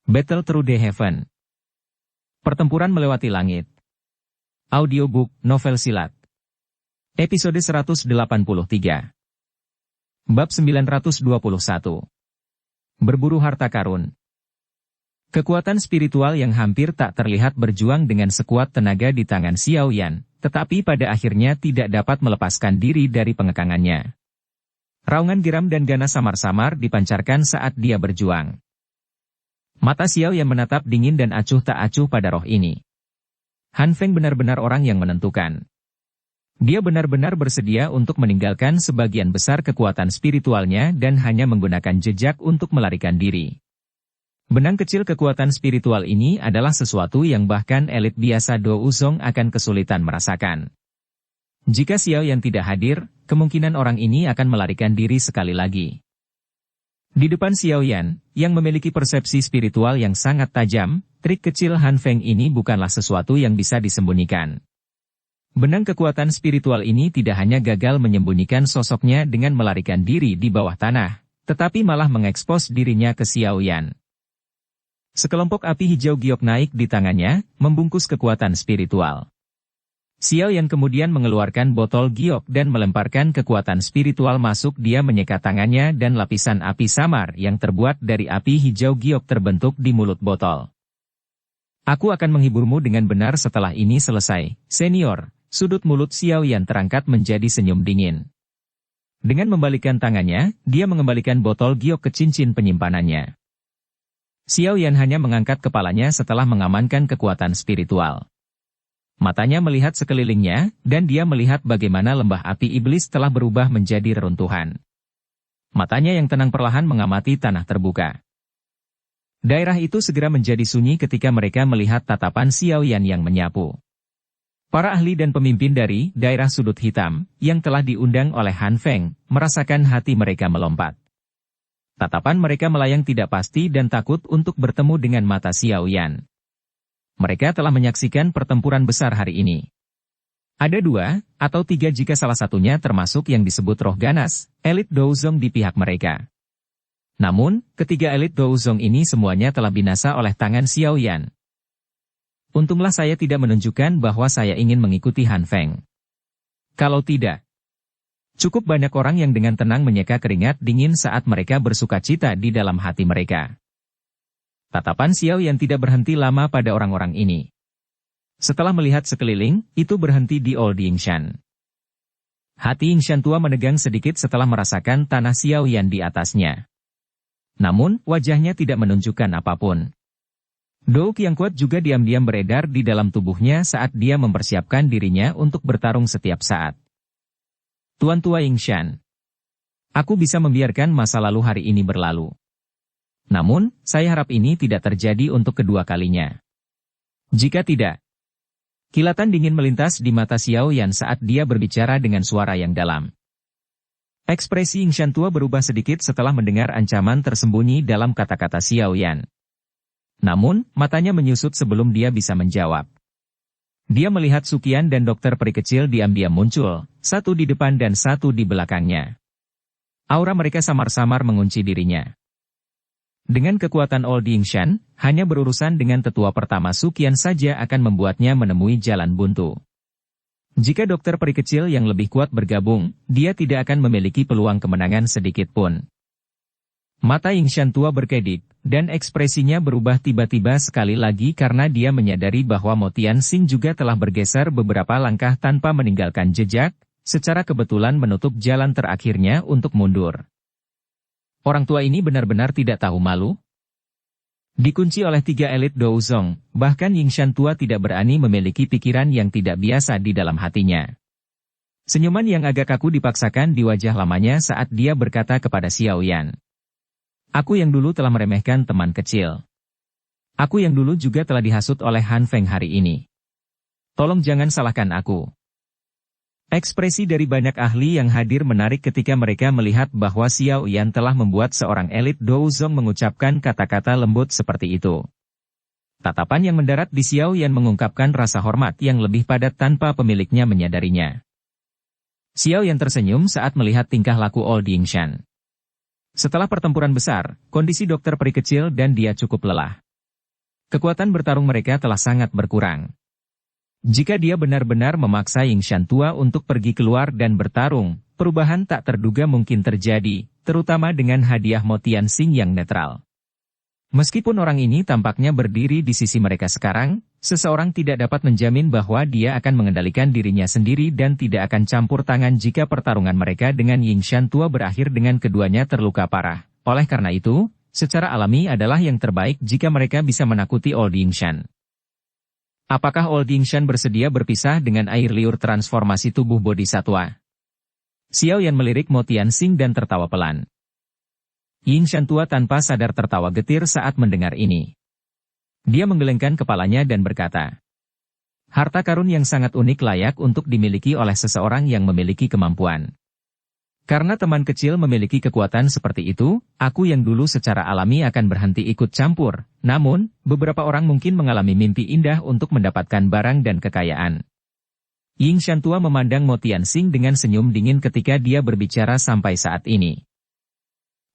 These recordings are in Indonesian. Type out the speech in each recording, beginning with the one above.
Battle Through the Heaven. Pertempuran melewati langit. Audiobook, novel silat. Episode 183. Bab 921. Berburu harta karun. Kekuatan spiritual yang hampir tak terlihat berjuang dengan sekuat tenaga di tangan Xiao Yan, tetapi pada akhirnya tidak dapat melepaskan diri dari pengekangannya. Raungan geram dan ganas samar-samar dipancarkan saat dia berjuang. Mata Xiao Yan menatap dingin dan acuh tak acuh pada roh ini. Han Feng benar-benar orang yang menentukan. Dia benar-benar bersedia untuk meninggalkan sebagian besar kekuatan spiritualnya dan hanya menggunakan jejak untuk melarikan diri. Benang kecil kekuatan spiritual ini adalah sesuatu yang bahkan elit biasa Do Uzong akan kesulitan merasakan. Jika Xiao Yan tidak hadir, kemungkinan orang ini akan melarikan diri sekali lagi. Di depan Xiao Yan, yang memiliki persepsi spiritual yang sangat tajam, trik kecil Han Feng ini bukanlah sesuatu yang bisa disembunyikan. Benang kekuatan spiritual ini tidak hanya gagal menyembunyikan sosoknya dengan melarikan diri di bawah tanah, tetapi malah mengekspos dirinya ke Xiao Yan. Sekelompok api hijau giok naik di tangannya, membungkus kekuatan spiritual. Xiao Yan kemudian mengeluarkan botol giok dan melemparkan kekuatan spiritual masuk. Dia menyeka tangannya dan lapisan api samar yang terbuat dari api hijau giok terbentuk di mulut botol. Aku akan menghiburmu dengan benar setelah ini selesai, senior. Sudut mulut Xiao Yan terangkat menjadi senyum dingin. Dengan membalikkan tangannya, dia mengembalikan botol giok ke cincin penyimpanannya. Xiao Yan hanya mengangkat kepalanya setelah mengamankan kekuatan spiritual. Matanya melihat sekelilingnya, dan dia melihat bagaimana lembah api iblis telah berubah menjadi reruntuhan. Matanya yang tenang perlahan mengamati tanah terbuka. Daerah itu segera menjadi sunyi ketika mereka melihat tatapan Xiao Yan yang menyapu. Para ahli dan pemimpin dari daerah sudut hitam, yang telah diundang oleh Han Feng, merasakan hati mereka melompat. Tatapan mereka melayang tidak pasti dan takut untuk bertemu dengan mata Xiao Yan. Mereka telah menyaksikan pertempuran besar hari ini. Ada 2 atau 3 jika salah satunya termasuk yang disebut roh ganas, elit Douzong di pihak mereka. Namun, ketiga elit Douzong ini semuanya telah binasa oleh tangan Xiao Yan. Untunglah saya tidak menunjukkan bahwa saya ingin mengikuti Han Feng. Kalau tidak, cukup banyak orang yang dengan tenang menyeka keringat dingin saat mereka bersukacita di dalam hati mereka. Tatapan Xiao Yan tidak berhenti lama pada orang-orang ini. Setelah melihat sekeliling, itu berhenti di Old Yingshan. Hati Yingshan tua menegang sedikit setelah merasakan tanah Xiao Yan di atasnya. Namun, wajahnya tidak menunjukkan apapun. Douk yang kuat juga diam-diam beredar di dalam tubuhnya saat dia mempersiapkan dirinya untuk bertarung setiap saat. Tuan tua Yingshan, aku bisa membiarkan masa lalu hari ini berlalu. Namun, saya harap ini tidak terjadi untuk kedua kalinya. Jika tidak, kilatan dingin melintas di mata Xiao Yan saat dia berbicara dengan suara yang dalam. Ekspresi Yingshan tua berubah sedikit setelah mendengar ancaman tersembunyi dalam kata-kata Xiao Yan. Namun, matanya menyusut sebelum dia bisa menjawab. Dia melihat Sukian dan dokter peri kecil diam-diam muncul, satu di depan dan satu di belakangnya. Aura mereka samar-samar mengunci dirinya. Dengan kekuatan Old Yingshan, hanya berurusan dengan tetua pertama Sukian saja akan membuatnya menemui jalan buntu. Jika dokter peri kecil yang lebih kuat bergabung, dia tidak akan memiliki peluang kemenangan sedikit pun. Mata Yingshan tua berkedip, dan ekspresinya berubah tiba-tiba sekali lagi karena dia menyadari bahwa Mo Tianxing juga telah bergeser beberapa langkah tanpa meninggalkan jejak, secara kebetulan menutup jalan terakhirnya untuk mundur. Orang tua ini benar-benar tidak tahu malu. Dikunci oleh 3 elit Douzong, bahkan Yingshan tua tidak berani memiliki pikiran yang tidak biasa di dalam hatinya. Senyuman yang agak kaku dipaksakan di wajah lamanya saat dia berkata kepada Xiao Yan. Aku yang dulu telah meremehkan teman kecil. Aku yang dulu juga telah dihasut oleh Han Feng hari ini. Tolong jangan salahkan aku. Ekspresi dari banyak ahli yang hadir menarik ketika mereka melihat bahwa Xiao Yan telah membuat seorang elit Douzong mengucapkan kata-kata lembut seperti itu. Tatapan yang mendarat di Xiao Yan mengungkapkan rasa hormat yang lebih padat tanpa pemiliknya menyadarinya. Xiao Yan tersenyum saat melihat tingkah laku Old Yingshan. Setelah pertempuran besar, kondisi dokter peri kecil dan dia cukup lelah. Kekuatan bertarung mereka telah sangat berkurang. Jika dia benar-benar memaksa Yingshan tua untuk pergi keluar dan bertarung, perubahan tak terduga mungkin terjadi, terutama dengan hadiah Mo Tianxing yang netral. Meskipun orang ini tampaknya berdiri di sisi mereka sekarang, seseorang tidak dapat menjamin bahwa dia akan mengendalikan dirinya sendiri dan tidak akan campur tangan jika pertarungan mereka dengan Yingshan tua berakhir dengan keduanya terluka parah. Oleh karena itu, secara alami adalah yang terbaik jika mereka bisa menakuti Old Yingshan. Apakah Old Yingshan bersedia berpisah dengan air liur transformasi tubuh bodhisatwa? Xiao Yan melirik Mo Tianxing dan tertawa pelan. Yingshan tua tanpa sadar tertawa getir saat mendengar ini. Dia menggelengkan kepalanya dan berkata, harta karun yang sangat unik layak untuk dimiliki oleh seseorang yang memiliki kemampuan. Karena teman kecil memiliki kekuatan seperti itu, aku yang dulu secara alami akan berhenti ikut campur. Namun, beberapa orang mungkin mengalami mimpi indah untuk mendapatkan barang dan kekayaan. Yingshan tua memandang Mo Tianxing dengan senyum dingin ketika dia berbicara sampai saat ini.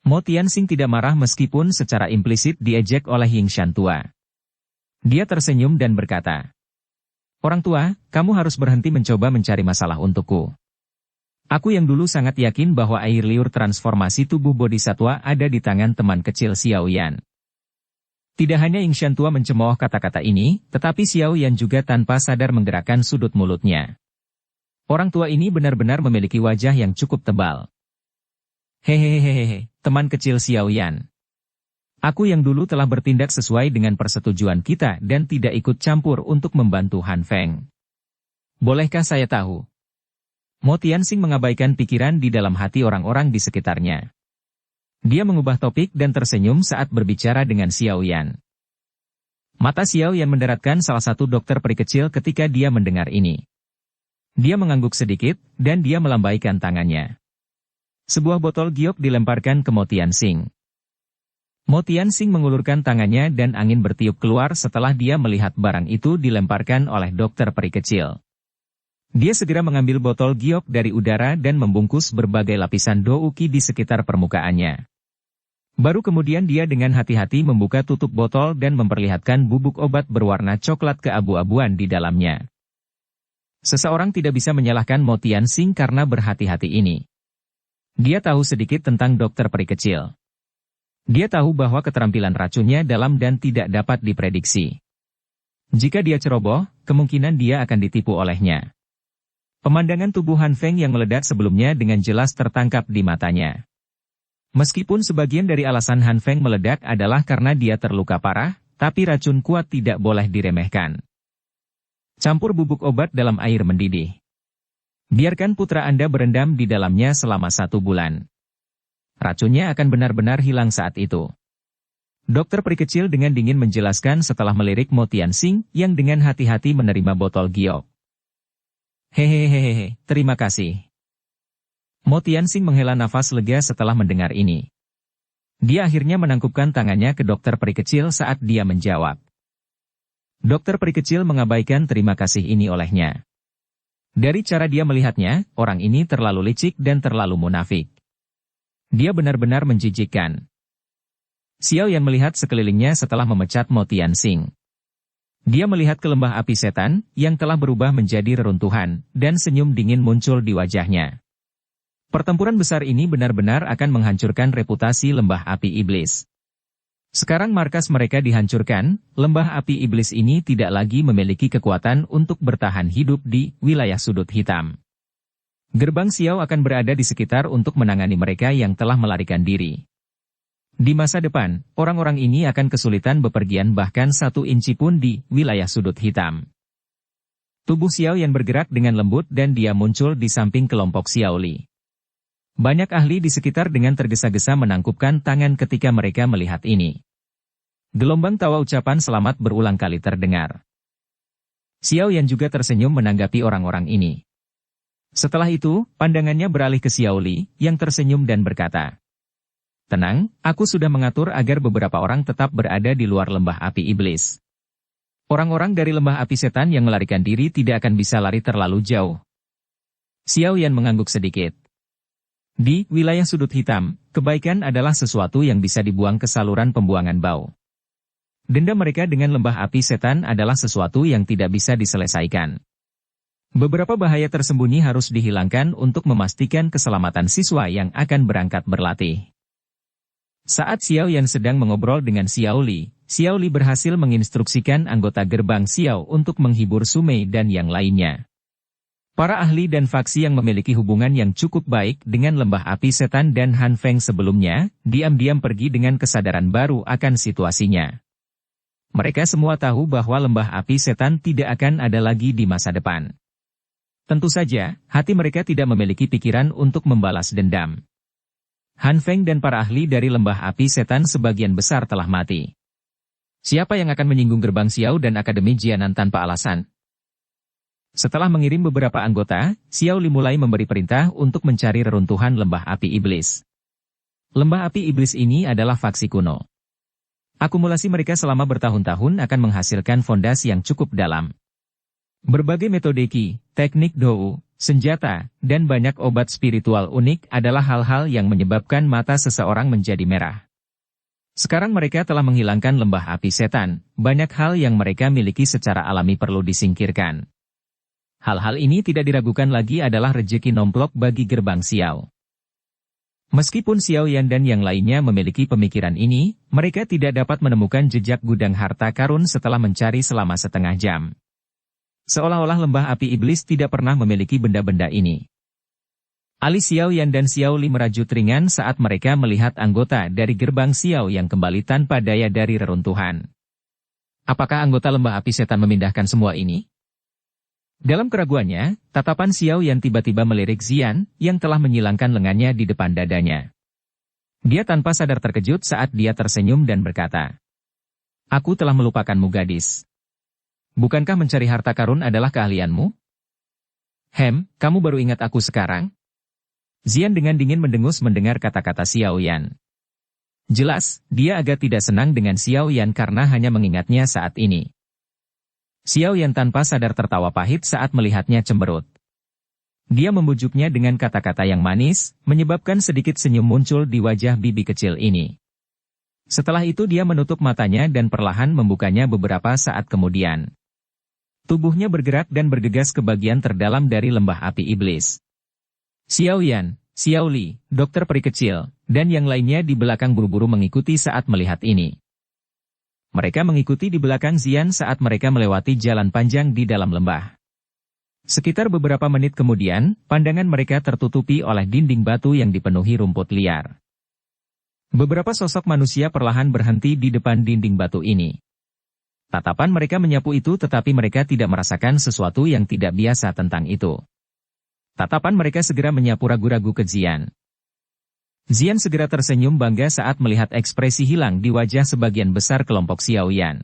Mo Tianxing tidak marah meskipun secara implisit diejek oleh Yingshan tua. Dia tersenyum dan berkata, orang tua, kamu harus berhenti mencoba mencari masalah untukku. Aku yang dulu sangat yakin bahwa air liur transformasi tubuh bodhisatwa ada di tangan teman kecil Xiao Yan. Tidak hanya Yingshan tua mencemooh kata-kata ini, tetapi Xiao Yan juga tanpa sadar menggerakkan sudut mulutnya. Orang tua ini benar-benar memiliki wajah yang cukup tebal. Hehehehehe, teman kecil Xiao Yan. Aku yang dulu telah bertindak sesuai dengan persetujuan kita dan tidak ikut campur untuk membantu Han Feng. Bolehkah saya tahu? Mo Tianxing mengabaikan pikiran di dalam hati orang-orang di sekitarnya. Dia mengubah topik dan tersenyum saat berbicara dengan Xiao Yan. Mata Xiao Yan menderatkan salah satu dokter peri kecil ketika dia mendengar ini. Dia mengangguk sedikit, dan dia melambaikan tangannya. Sebuah botol giok dilemparkan ke Mo Tianxing. Mo Tianxing mengulurkan tangannya dan angin bertiup keluar setelah dia melihat barang itu dilemparkan oleh dokter peri kecil. Dia segera mengambil botol giok dari udara dan membungkus berbagai lapisan douki di sekitar permukaannya. Baru kemudian dia dengan hati-hati membuka tutup botol dan memperlihatkan bubuk obat berwarna coklat keabu-abuan di dalamnya. Seseorang tidak bisa menyalahkan Mo Tianxing karena berhati-hati ini. Dia tahu sedikit tentang dokter peri kecil. Dia tahu bahwa keterampilan racunnya dalam dan tidak dapat diprediksi. Jika dia ceroboh, kemungkinan dia akan ditipu olehnya. Pemandangan tubuh Han Feng yang meledak sebelumnya dengan jelas tertangkap di matanya. Meskipun sebagian dari alasan Han Feng meledak adalah karena dia terluka parah, tapi racun kuat tidak boleh diremehkan. Campur bubuk obat dalam air mendidih. Biarkan putra Anda berendam di dalamnya selama 1 bulan. Racunnya akan benar-benar hilang saat itu. Dokter peri kecil dengan dingin menjelaskan setelah melirik Mo Tianxing yang dengan hati-hati menerima botol giok. Hehehehe, terima kasih. Mo Tianxing menghela nafas lega setelah mendengar ini. Dia akhirnya menangkupkan tangannya ke dokter peri kecil saat dia menjawab. Dokter peri kecil mengabaikan terima kasih ini olehnya. Dari cara dia melihatnya, orang ini terlalu licik dan terlalu munafik. Dia benar-benar menjijikkan. Xiao Yan melihat sekelilingnya setelah memecat Mo Tianxing. Dia melihat ke lembah api setan, yang telah berubah menjadi reruntuhan, dan senyum dingin muncul di wajahnya. Pertempuran besar ini benar-benar akan menghancurkan reputasi lembah api iblis. Sekarang markas mereka dihancurkan, lembah api iblis ini tidak lagi memiliki kekuatan untuk bertahan hidup di wilayah sudut hitam. Gerbang Xiao akan berada di sekitar untuk menangani mereka yang telah melarikan diri. Di masa depan, orang-orang ini akan kesulitan bepergian bahkan 1 inci pun di wilayah sudut hitam. Tubuh Xiao Yan bergerak dengan lembut dan dia muncul di samping kelompok Xiao Li. Banyak ahli di sekitar dengan tergesa-gesa menangkupkan tangan ketika mereka melihat ini. Gelombang tawa ucapan selamat berulang kali terdengar. Xiao Yan juga tersenyum menanggapi orang-orang ini. Setelah itu, pandangannya beralih ke Xiao Li, yang tersenyum dan berkata, tenang, aku sudah mengatur agar beberapa orang tetap berada di luar lembah api iblis. Orang-orang dari lembah api setan yang melarikan diri tidak akan bisa lari terlalu jauh. Xiao Yan mengangguk sedikit. Di wilayah sudut hitam, kebaikan adalah sesuatu yang bisa dibuang ke saluran pembuangan bau. Dendam mereka dengan lembah api setan adalah sesuatu yang tidak bisa diselesaikan. Beberapa bahaya tersembunyi harus dihilangkan untuk memastikan keselamatan siswa yang akan berangkat berlatih. Saat Xiao Yan sedang mengobrol dengan Xiao Li berhasil menginstruksikan anggota gerbang Xiao untuk menghibur Sumei dan yang lainnya. Para ahli dan faksi yang memiliki hubungan yang cukup baik dengan lembah api setan dan Han Feng sebelumnya, diam-diam pergi dengan kesadaran baru akan situasinya. Mereka semua tahu bahwa lembah api setan tidak akan ada lagi di masa depan. Tentu saja, hati mereka tidak memiliki pikiran untuk membalas dendam. Han Feng dan para ahli dari lembah api setan sebagian besar telah mati. Siapa yang akan menyinggung gerbang Xiao dan Akademi Jianan tanpa alasan? Setelah mengirim beberapa anggota, Xiao Li mulai memberi perintah untuk mencari reruntuhan lembah api iblis. Lembah api iblis ini adalah faksi kuno. Akumulasi mereka selama bertahun-tahun akan menghasilkan fondasi yang cukup dalam. Berbagai metode Qi, teknik Dou, senjata, dan banyak obat spiritual unik adalah hal-hal yang menyebabkan mata seseorang menjadi merah. Sekarang mereka telah menghilangkan lembah api setan, banyak hal yang mereka miliki secara alami perlu disingkirkan. Hal-hal ini tidak diragukan lagi adalah rejeki nomplok bagi gerbang Xiao. Meskipun Xiao Yan dan yang lainnya memiliki pemikiran ini, mereka tidak dapat menemukan jejak gudang harta karun setelah mencari selama setengah jam. Seolah-olah lembah api iblis tidak pernah memiliki benda-benda ini. Alis Xiao Yan dan Xiao Li merajut ringan saat mereka melihat anggota dari gerbang Xiao yang kembali tanpa daya dari reruntuhan. Apakah anggota lembah api setan memindahkan semua ini? Dalam keraguannya, tatapan Xiao Yan tiba-tiba melirik Xian, yang telah menyilangkan lengannya di depan dadanya. Dia tanpa sadar terkejut saat dia tersenyum dan berkata, "Aku telah melupakanmu gadis. Bukankah mencari harta karun adalah keahlianmu? Kamu baru ingat aku sekarang?" Xian dengan dingin mendengus mendengar kata-kata Xiao Yan. Jelas, dia agak tidak senang dengan Xiao Yan karena hanya mengingatnya saat ini. Xiao Yan tanpa sadar tertawa pahit saat melihatnya cemberut. Dia membujuknya dengan kata-kata yang manis, menyebabkan sedikit senyum muncul di wajah bibi kecil ini. Setelah itu dia menutup matanya dan perlahan membukanya beberapa saat kemudian. Tubuhnya bergerak dan bergegas ke bagian terdalam dari lembah api iblis. Xiao Yan, Xiao Li, dokter peri kecil, dan yang lainnya di belakang buru-buru mengikuti saat melihat ini. Mereka mengikuti di belakang Xian saat mereka melewati jalan panjang di dalam lembah. Sekitar beberapa menit kemudian, pandangan mereka tertutupi oleh dinding batu yang dipenuhi rumput liar. Beberapa sosok manusia perlahan berhenti di depan dinding batu ini. Tatapan mereka menyapu itu tetapi mereka tidak merasakan sesuatu yang tidak biasa tentang itu. Tatapan mereka segera menyapu ragu-ragu ke Xian. Xian segera tersenyum bangga saat melihat ekspresi hilang di wajah sebagian besar kelompok Xiao Yan.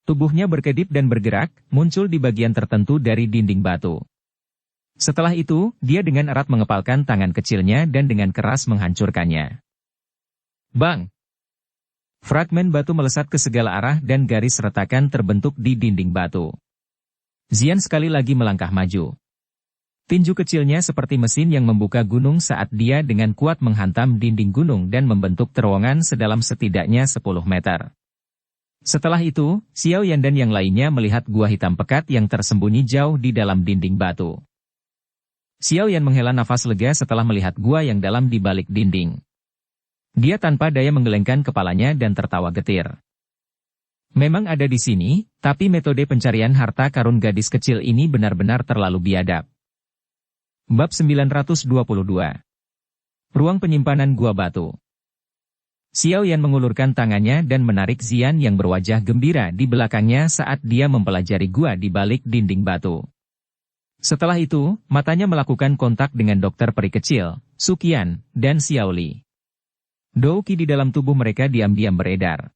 Tubuhnya berkedip dan bergerak, muncul di bagian tertentu dari dinding batu. Setelah itu, dia dengan erat mengepalkan tangan kecilnya dan dengan keras menghancurkannya. Bang! Fragmen batu melesat ke segala arah dan garis retakan terbentuk di dinding batu. Xian sekali lagi melangkah maju. Tinju kecilnya seperti mesin yang membuka gunung saat dia dengan kuat menghantam dinding gunung dan membentuk terowongan sedalam setidaknya 10 meter. Setelah itu, Xiao Yan dan yang lainnya melihat gua hitam pekat yang tersembunyi jauh di dalam dinding batu. Xiao Yan menghela nafas lega setelah melihat gua yang dalam di balik dinding. Dia tanpa daya menggelengkan kepalanya dan tertawa getir. Memang ada di sini, tapi metode pencarian harta karun gadis kecil ini benar-benar terlalu biadab. Bab 922. Ruang penyimpanan gua batu. Xiao Yan mengulurkan tangannya dan menarik Xian yang berwajah gembira di belakangnya saat dia mempelajari gua di balik dinding batu. Setelah itu, matanya melakukan kontak dengan dokter peri kecil, Suqian, dan Xiao Li. Dou Qi di dalam tubuh mereka diam-diam beredar.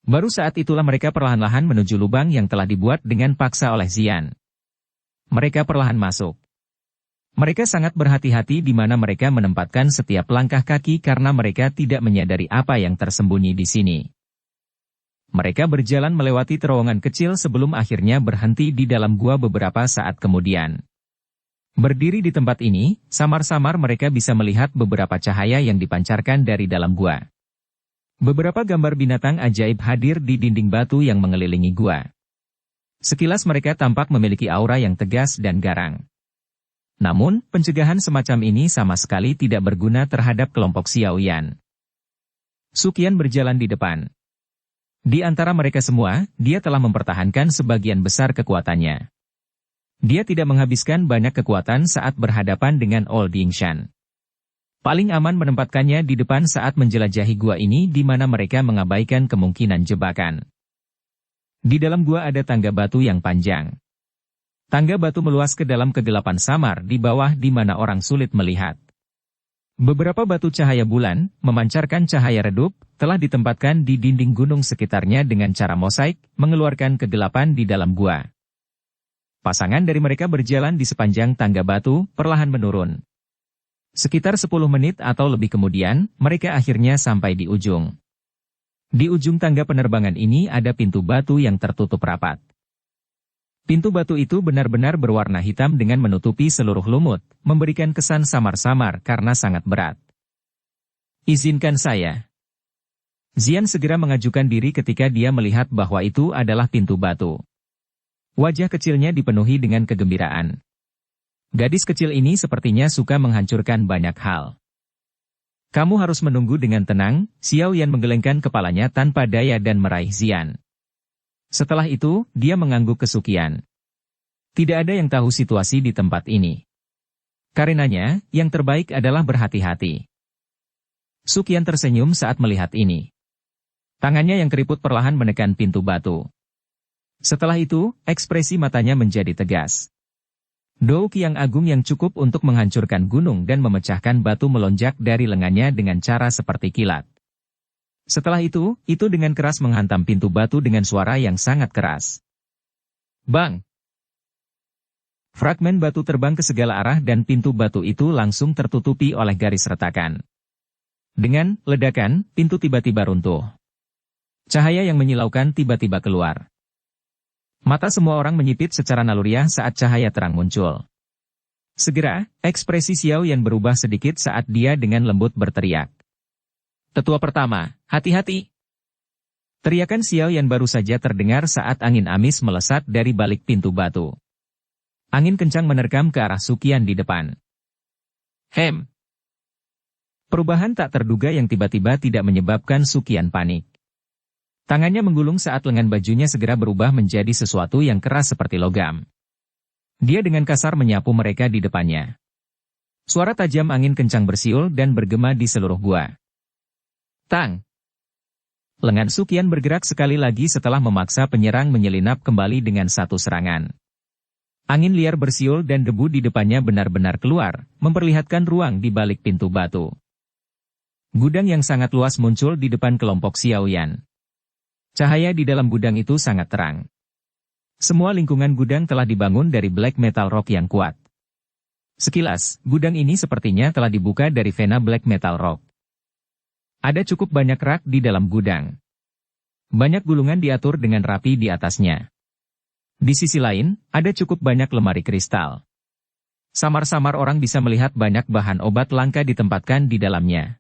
Baru saat itulah mereka perlahan-lahan menuju lubang yang telah dibuat dengan paksa oleh Xian. Mereka perlahan masuk. Mereka sangat berhati-hati di mana mereka menempatkan setiap langkah kaki karena mereka tidak menyadari apa yang tersembunyi di sini. Mereka berjalan melewati terowongan kecil sebelum akhirnya berhenti di dalam gua beberapa saat kemudian. Berdiri di tempat ini, samar-samar mereka bisa melihat beberapa cahaya yang dipancarkan dari dalam gua. Beberapa gambar binatang ajaib hadir di dinding batu yang mengelilingi gua. Sekilas mereka tampak memiliki aura yang tegas dan garang. Namun, pencegahan semacam ini sama sekali tidak berguna terhadap kelompok Xiaoyan. Su Qian berjalan di depan. Di antara mereka semua, dia telah mempertahankan sebagian besar kekuatannya. Dia tidak menghabiskan banyak kekuatan saat berhadapan dengan Old Yingshan. Paling aman menempatkannya di depan saat menjelajahi gua ini di mana mereka mengabaikan kemungkinan jebakan. Di dalam gua ada tangga batu yang panjang. Tangga batu meluas ke dalam kegelapan samar di bawah di mana orang sulit melihat. Beberapa batu cahaya bulan, memancarkan cahaya redup, telah ditempatkan di dinding gunung sekitarnya dengan cara mosaik, mengeluarkan kegelapan di dalam gua. Pasangan dari mereka berjalan di sepanjang tangga batu, perlahan menurun. Sekitar 10 menit atau lebih kemudian, mereka akhirnya sampai di ujung. Di ujung tangga penerbangan ini ada pintu batu yang tertutup rapat. Pintu batu itu benar-benar berwarna hitam dengan menutupi seluruh lumut, memberikan kesan samar-samar karena sangat berat. Izinkan saya. Xian segera mengajukan diri ketika dia melihat bahwa itu adalah pintu batu. Wajah kecilnya dipenuhi dengan kegembiraan. Gadis kecil ini sepertinya suka menghancurkan banyak hal. Kamu harus menunggu dengan tenang, Xiaoyan menggelengkan kepalanya tanpa daya dan meraih Xian. Setelah itu, dia mengangguk ke Su Qian. Tidak ada yang tahu situasi di tempat ini. Karenanya, yang terbaik adalah berhati-hati. Su Qian tersenyum saat melihat ini. Tangannya yang keriput perlahan menekan pintu batu. Setelah itu, ekspresi matanya menjadi tegas. Douk yang agung yang cukup untuk menghancurkan gunung dan memecahkan batu melonjak dari lengannya dengan cara seperti kilat. Setelah itu dengan keras menghantam pintu batu dengan suara yang sangat keras. Bang! Fragmen batu terbang ke segala arah dan pintu batu itu langsung tertutupi oleh garis retakan. Dengan ledakan, pintu tiba-tiba runtuh. Cahaya yang menyilaukan tiba-tiba keluar. Mata semua orang menyipit secara naluriah saat cahaya terang muncul. Segera, ekspresi Xiaoyan berubah sedikit saat dia dengan lembut berteriak. Tetua pertama, hati-hati! Teriakan Xiaoyan baru saja terdengar saat angin amis melesat dari balik pintu batu. Angin kencang menerkam ke arah Su Qian di depan. Hem! Perubahan tak terduga yang tiba-tiba tidak menyebabkan Su Qian panik. Tangannya menggulung saat lengan bajunya segera berubah menjadi sesuatu yang keras seperti logam. Dia dengan kasar menyapu mereka di depannya. Suara tajam angin kencang bersiul dan bergema di seluruh gua. Tang! Lengan Su Qian bergerak sekali lagi setelah memaksa penyerang menyelinap kembali dengan satu serangan. Angin liar bersiul dan debu di depannya benar-benar keluar, memperlihatkan ruang di balik pintu batu. Gudang yang sangat luas muncul di depan kelompok Xiaoyan. Cahaya di dalam gudang itu sangat terang. Semua lingkungan gudang telah dibangun dari black metal rock yang kuat. Sekilas, gudang ini sepertinya telah dibuka dari vena black metal rock. Ada cukup banyak rak di dalam gudang. Banyak gulungan diatur dengan rapi di atasnya. Di sisi lain, ada cukup banyak lemari kristal. Samar-samar orang bisa melihat banyak bahan obat langka ditempatkan di dalamnya.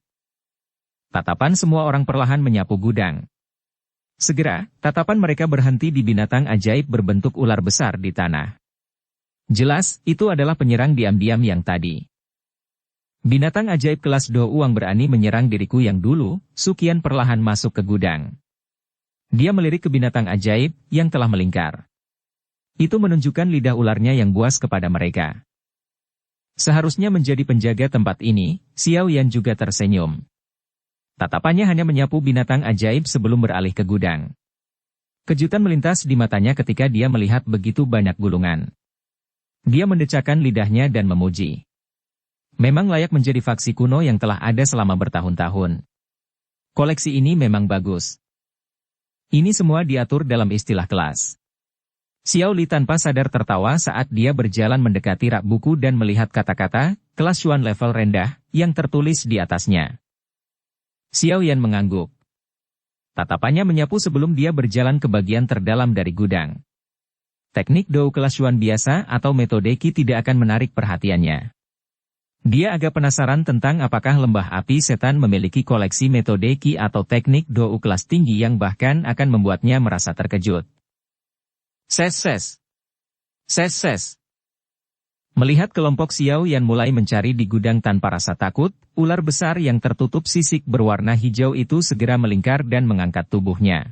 Tatapan semua orang perlahan menyapu gudang. Segera, tatapan mereka berhenti di binatang ajaib berbentuk ular besar di tanah. Jelas, itu adalah penyerang diam-diam yang tadi. Binatang ajaib kelas Do Uang berani menyerang diriku yang dulu, Su Qian perlahan masuk ke gudang. Dia melirik ke binatang ajaib yang telah melingkar. Itu menunjukkan lidah ularnya yang buas kepada mereka. Seharusnya menjadi penjaga tempat ini, Xiaoyan juga tersenyum. Tatapannya hanya menyapu binatang ajaib sebelum beralih ke gudang. Kejutan melintas di matanya ketika dia melihat begitu banyak gulungan. Dia mendecakkan lidahnya dan memuji. Memang layak menjadi faksi kuno yang telah ada selama bertahun-tahun. Koleksi ini memang bagus. Ini semua diatur dalam istilah kelas. Xiao Li tanpa sadar tertawa saat dia berjalan mendekati rak buku dan melihat kata-kata, kelas Xuan level rendah, yang tertulis di atasnya. Xiaoyan mengangguk. Tatapannya menyapu sebelum dia berjalan ke bagian terdalam dari gudang. Teknik Dou kelas Xuan biasa atau metode Qi tidak akan menarik perhatiannya. Dia agak penasaran tentang apakah lembah api setan memiliki koleksi metode Qi atau teknik Dou kelas tinggi yang bahkan akan membuatnya merasa terkejut. Ses. Melihat kelompok Xiao Yan mulai mencari di gudang tanpa rasa takut, ular besar yang tertutup sisik berwarna hijau itu segera melingkar dan mengangkat tubuhnya.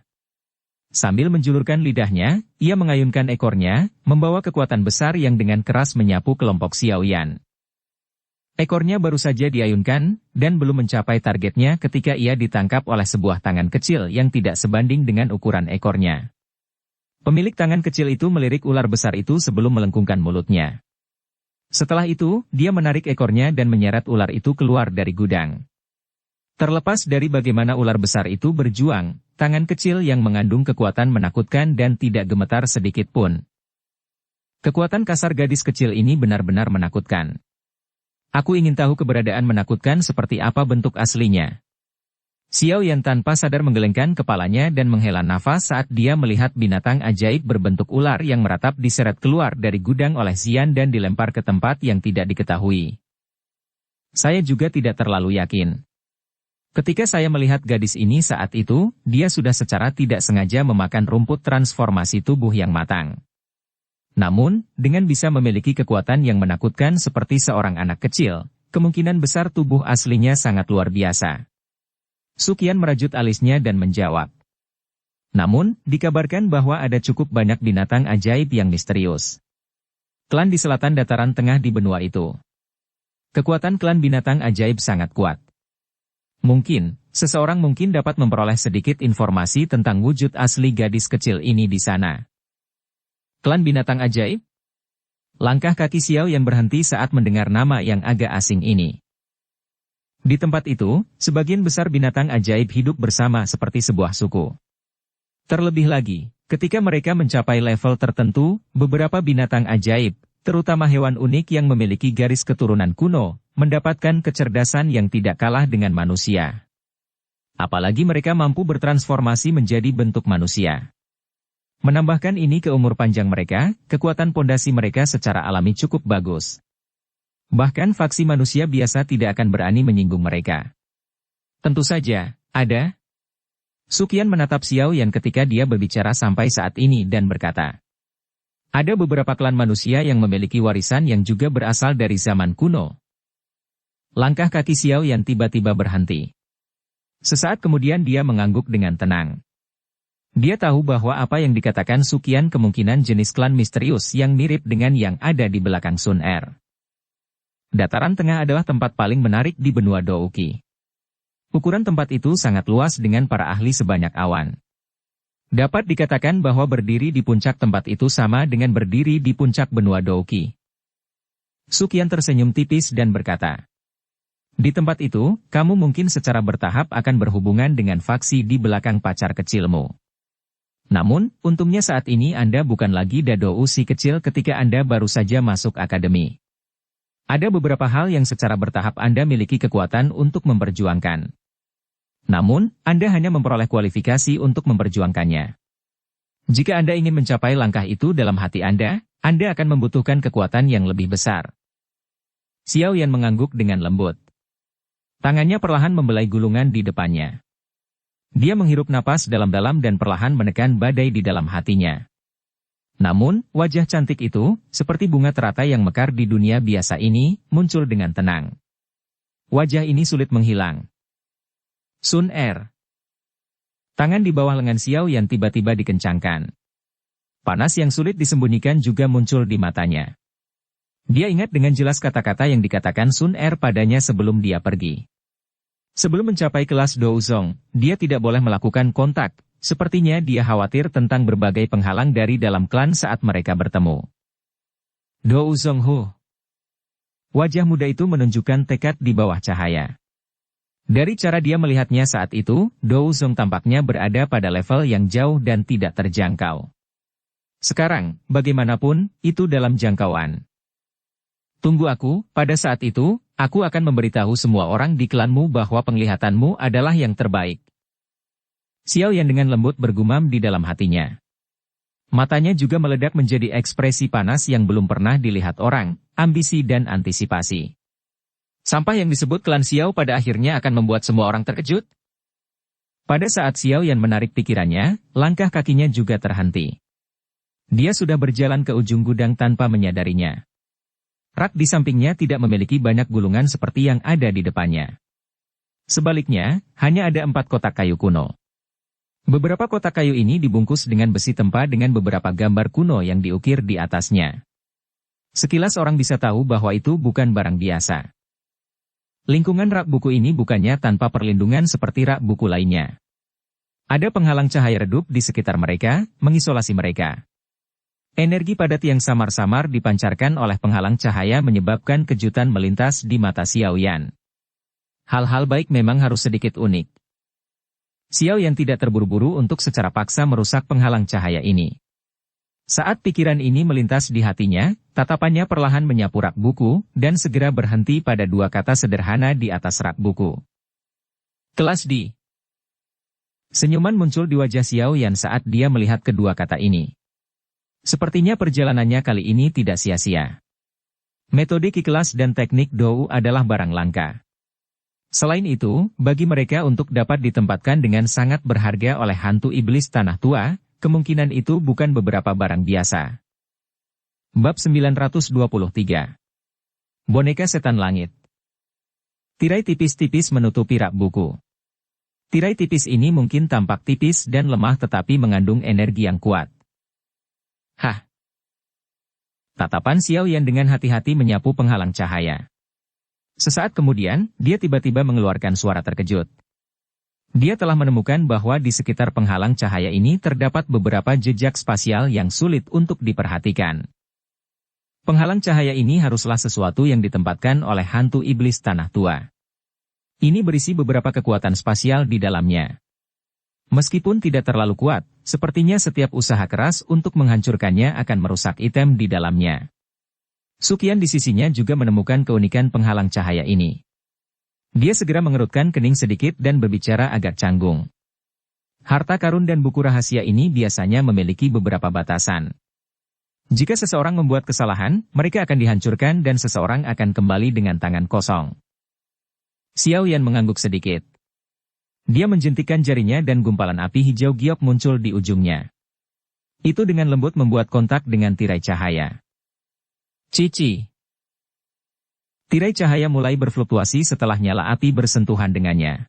Sambil menjulurkan lidahnya, ia mengayunkan ekornya, membawa kekuatan besar yang dengan keras menyapu kelompok Xiao Yan. Ekornya baru saja diayunkan, dan belum mencapai targetnya ketika ia ditangkap oleh sebuah tangan kecil yang tidak sebanding dengan ukuran ekornya. Pemilik tangan kecil itu melirik ular besar itu sebelum melengkungkan mulutnya. Setelah itu, dia menarik ekornya dan menyeret ular itu keluar dari gudang. Terlepas dari bagaimana ular besar itu berjuang, tangan kecil yang mengandung kekuatan menakutkan dan tidak gemetar sedikit pun. Kekuatan kasar gadis kecil ini benar-benar menakutkan. Aku ingin tahu keberadaan menakutkan seperti apa bentuk aslinya. Xiao Yan tanpa sadar menggelengkan kepalanya dan menghela nafas saat dia melihat binatang ajaib berbentuk ular yang meratap diseret keluar dari gudang oleh Xian dan dilempar ke tempat yang tidak diketahui. Saya juga tidak terlalu yakin. Ketika saya melihat gadis ini saat itu, dia sudah secara tidak sengaja memakan rumput transformasi tubuh yang matang. Namun, dengan bisa memiliki kekuatan yang menakutkan seperti seorang anak kecil, kemungkinan besar tubuh aslinya sangat luar biasa. Sukian merajut alisnya dan menjawab. Namun, dikabarkan bahwa ada cukup banyak binatang ajaib yang misterius. Klan di selatan dataran tengah di benua itu. Kekuatan klan binatang ajaib sangat kuat. Mungkin, seseorang mungkin dapat memperoleh sedikit informasi tentang wujud asli gadis kecil ini di sana. Klan binatang ajaib? Langkah kaki Xiao yang berhenti saat mendengar nama yang agak asing ini. Di tempat itu, sebagian besar binatang ajaib hidup bersama seperti sebuah suku. Terlebih lagi, ketika mereka mencapai level tertentu, beberapa binatang ajaib, terutama hewan unik yang memiliki garis keturunan kuno, mendapatkan kecerdasan yang tidak kalah dengan manusia. Apalagi mereka mampu bertransformasi menjadi bentuk manusia. Menambahkan ini ke umur panjang mereka, kekuatan pondasi mereka secara alami cukup bagus. Bahkan faksi manusia biasa tidak akan berani menyinggung mereka. Tentu saja, ada. Sukian menatap Xiao Yan ketika dia berbicara sampai saat ini dan berkata. Ada beberapa klan manusia yang memiliki warisan yang juga berasal dari zaman kuno. Langkah kaki Xiao Yan tiba-tiba berhenti. Sesaat kemudian dia mengangguk dengan tenang. Dia tahu bahwa apa yang dikatakan Sukian kemungkinan jenis klan misterius yang mirip dengan yang ada di belakang Sun Er. Dataran Tengah adalah tempat paling menarik di benua Douqi. Ukuran tempat itu sangat luas dengan para ahli sebanyak awan. Dapat dikatakan bahwa berdiri di puncak tempat itu sama dengan berdiri di puncak benua Douqi. Sukian tersenyum tipis dan berkata, di tempat itu, kamu mungkin secara bertahap akan berhubungan dengan faksi di belakang pacar kecilmu. Namun, untungnya saat ini Anda bukan lagi Dadou si kecil ketika Anda baru saja masuk akademi. Ada beberapa hal yang secara bertahap Anda miliki kekuatan untuk memperjuangkan. Namun, Anda hanya memperoleh kualifikasi untuk memperjuangkannya. Jika Anda ingin mencapai langkah itu dalam hati Anda akan membutuhkan kekuatan yang lebih besar. Xiao Yan mengangguk dengan lembut. Tangannya perlahan membelai gulungan di depannya. Dia menghirup napas dalam-dalam dan perlahan menekan badai di dalam hatinya. Namun, wajah cantik itu, seperti bunga teratai yang mekar di dunia biasa ini, muncul dengan tenang. Wajah ini sulit menghilang. Sun Er. Tangan di bawah lengan Xiao Yan tiba-tiba dikencangkan. Panas yang sulit disembunyikan juga muncul di matanya. Dia ingat dengan jelas kata-kata yang dikatakan Sun Er padanya sebelum dia pergi. Sebelum mencapai kelas Douzong, dia tidak boleh melakukan kontak, sepertinya dia khawatir tentang berbagai penghalang dari dalam klan saat mereka bertemu. Douzong Hu. Wajah muda itu menunjukkan tekad di bawah cahaya. Dari cara dia melihatnya saat itu, Douzong tampaknya berada pada level yang jauh dan tidak terjangkau. Sekarang, bagaimanapun, itu dalam jangkauan. Tunggu aku, pada saat itu, aku akan memberitahu semua orang di klanmu bahwa penglihatanmu adalah yang terbaik. Xiao Yan dengan lembut bergumam di dalam hatinya. Matanya juga meledak menjadi ekspresi panas yang belum pernah dilihat orang, ambisi dan antisipasi. Sampah yang disebut klan Xiao pada akhirnya akan membuat semua orang terkejut. Pada saat Xiao Yan menarik pikirannya, langkah kakinya juga terhenti. Dia sudah berjalan ke ujung gudang tanpa menyadarinya. Rak di sampingnya tidak memiliki banyak gulungan seperti yang ada di depannya. Sebaliknya, hanya ada 4 kotak kayu kuno. Beberapa kotak kayu ini dibungkus dengan besi tempa dengan beberapa gambar kuno yang diukir di atasnya. Sekilas orang bisa tahu bahwa itu bukan barang biasa. Lingkungan rak buku ini bukannya tanpa perlindungan seperti rak buku lainnya. Ada penghalang cahaya redup di sekitar mereka, mengisolasi mereka. Energi padat yang samar-samar dipancarkan oleh penghalang cahaya menyebabkan kejutan melintas di mata Xiao Yan. Hal-hal baik memang harus sedikit unik. Xiao Yan tidak terburu-buru untuk secara paksa merusak penghalang cahaya ini. Saat pikiran ini melintas di hatinya, tatapannya perlahan menyapu rak buku, dan segera berhenti pada 2 kata sederhana di atas rak buku. Kelas D. Senyuman muncul di wajah Xiao Yan saat dia melihat kedua kata ini. Sepertinya perjalanannya kali ini tidak sia-sia. Metode Ki-kelas dan teknik Dou adalah barang langka. Selain itu, bagi mereka untuk dapat ditempatkan dengan sangat berharga oleh hantu iblis tanah tua, kemungkinan itu bukan beberapa barang biasa. Bab 923. Boneka Setan Langit. Tirai tipis-tipis menutupi rak buku. Tirai tipis ini mungkin tampak tipis dan lemah tetapi mengandung energi yang kuat. Hah! Tatapan Xiao Yan dengan hati-hati menyapu penghalang cahaya. Sesaat kemudian, dia tiba-tiba mengeluarkan suara terkejut. Dia telah menemukan bahwa di sekitar penghalang cahaya ini terdapat beberapa jejak spasial yang sulit untuk diperhatikan. Penghalang cahaya ini haruslah sesuatu yang ditempatkan oleh hantu iblis tanah tua. Ini berisi beberapa kekuatan spasial di dalamnya. Meskipun tidak terlalu kuat, sepertinya setiap usaha keras untuk menghancurkannya akan merusak item di dalamnya. Sukian di sisinya juga menemukan keunikan penghalang cahaya ini. Dia segera mengerutkan kening sedikit dan berbicara agak canggung. Harta karun dan buku rahasia ini biasanya memiliki beberapa batasan. Jika seseorang membuat kesalahan, mereka akan dihancurkan dan seseorang akan kembali dengan tangan kosong. Xiao Yan mengangguk sedikit. Dia menjentikkan jarinya dan gumpalan api hijau giok muncul di ujungnya. Itu dengan lembut membuat kontak dengan tirai cahaya. Cici. Tirai cahaya mulai berfluktuasi setelah nyala api bersentuhan dengannya.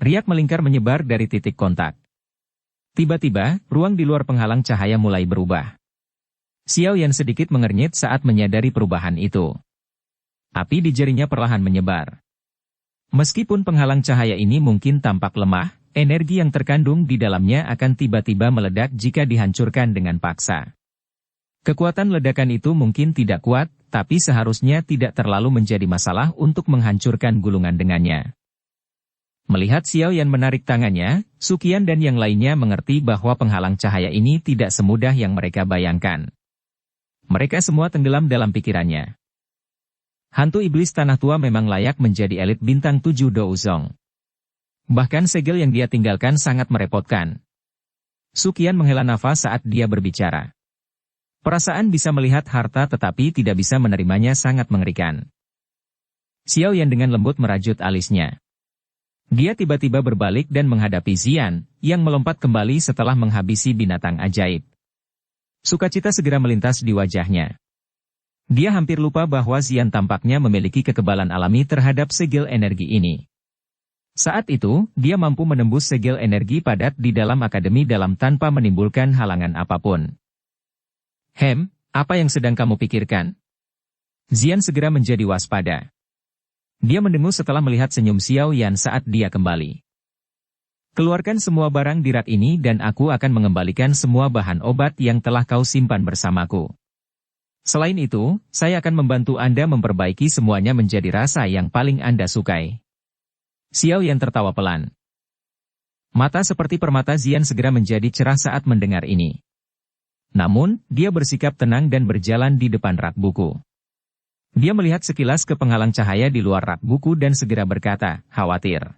Riak melingkar menyebar dari titik kontak. Tiba-tiba, ruang di luar penghalang cahaya mulai berubah. Xiao Yan sedikit mengernyit saat menyadari perubahan itu. Api di jarinya perlahan menyebar. Meskipun penghalang cahaya ini mungkin tampak lemah, energi yang terkandung di dalamnya akan tiba-tiba meledak jika dihancurkan dengan paksa. Kekuatan ledakan itu mungkin tidak kuat, tapi seharusnya tidak terlalu menjadi masalah untuk menghancurkan gulungan dengannya. Melihat Xiao Yan menarik tangannya, Sukian dan yang lainnya mengerti bahwa penghalang cahaya ini tidak semudah yang mereka bayangkan. Mereka semua tenggelam dalam pikirannya. Hantu iblis tanah tua memang layak menjadi elit bintang 7 Douzong. Bahkan segel yang dia tinggalkan sangat merepotkan. Sukian menghela nafas saat dia berbicara. Perasaan bisa melihat harta tetapi tidak bisa menerimanya sangat mengerikan. Xiao Yan dengan lembut merajut alisnya. Dia tiba-tiba berbalik dan menghadapi Zian, yang melompat kembali setelah menghabisi binatang ajaib. Sukacita segera melintas di wajahnya. Dia hampir lupa bahwa Zian tampaknya memiliki kekebalan alami terhadap segel energi ini. Saat itu, dia mampu menembus segel energi padat di dalam akademi dalam tanpa menimbulkan halangan apapun. Apa yang sedang kamu pikirkan? Zian segera menjadi waspada. Dia mendengus setelah melihat senyum Xiao Yan saat dia kembali. Keluarkan semua barang di rak ini dan aku akan mengembalikan semua bahan obat yang telah kau simpan bersamaku. Selain itu, saya akan membantu Anda memperbaiki semuanya menjadi rasa yang paling Anda sukai. Xiao Yan tertawa pelan. Mata seperti permata Zian segera menjadi cerah saat mendengar ini. Namun, dia bersikap tenang dan berjalan di depan rak buku. Dia melihat sekilas ke penghalang cahaya di luar rak buku dan segera berkata, khawatir.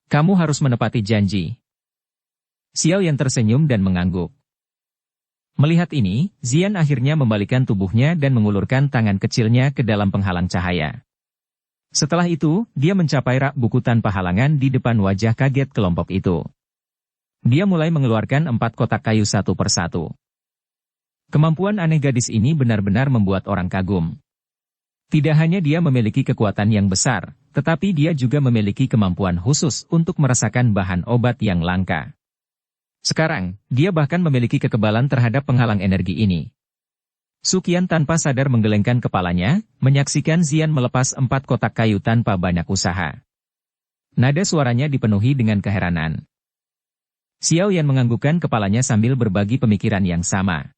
Kamu harus menepati janji. Xiao Yan tersenyum dan mengangguk. Melihat ini, Zian akhirnya membalikkan tubuhnya dan mengulurkan tangan kecilnya ke dalam penghalang cahaya. Setelah itu, dia mencapai rak buku tanpa halangan di depan wajah kaget kelompok itu. Dia mulai mengeluarkan 4 kotak kayu satu persatu. Kemampuan aneh gadis ini benar-benar membuat orang kagum. Tidak hanya dia memiliki kekuatan yang besar, tetapi dia juga memiliki kemampuan khusus untuk merasakan bahan obat yang langka. Sekarang, dia bahkan memiliki kekebalan terhadap penghalang energi ini. Su Qian tanpa sadar menggelengkan kepalanya, menyaksikan Xian melepas 4 kotak kayu tanpa banyak usaha. Nada suaranya dipenuhi dengan keheranan. Xiao Yan menganggukkan kepalanya sambil berbagi pemikiran yang sama.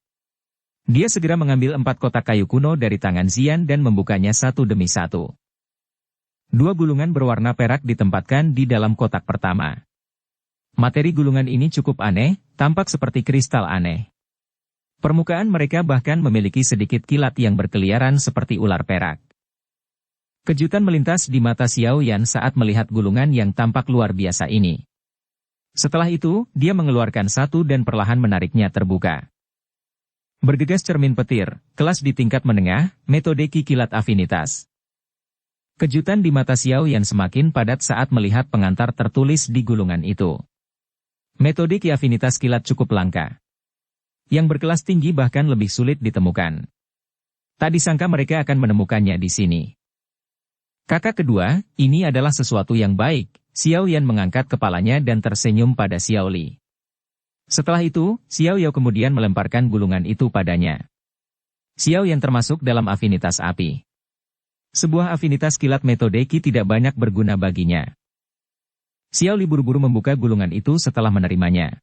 Dia segera mengambil 4 kotak kayu kuno dari tangan Xian dan membukanya satu demi satu. 2 gulungan berwarna perak ditempatkan di dalam kotak pertama. Materi gulungan ini cukup aneh, tampak seperti kristal aneh. Permukaan mereka bahkan memiliki sedikit kilat yang berkeliaran seperti ular perak. Kejutan melintas di mata Xiao Yan saat melihat gulungan yang tampak luar biasa ini. Setelah itu, dia mengeluarkan satu dan perlahan menariknya terbuka. Bergegas cermin petir, kelas di tingkat menengah, metode Ki Kilat Afinitas. Kejutan di mata Xiao Yan semakin padat saat melihat pengantar tertulis di gulungan itu. Metode Ki Afinitas Kilat cukup langka. Yang berkelas tinggi bahkan lebih sulit ditemukan. Tak disangka mereka akan menemukannya di sini. Kakak kedua, ini adalah sesuatu yang baik. Xiao Yan mengangkat kepalanya dan tersenyum pada Xiao Li. Setelah itu, Xiao Yao kemudian melemparkan gulungan itu padanya. Xiao Yan termasuk dalam afinitas api. Sebuah afinitas kilat metode Ki tidak banyak berguna baginya. Xiao Li buru-buru membuka gulungan itu setelah menerimanya.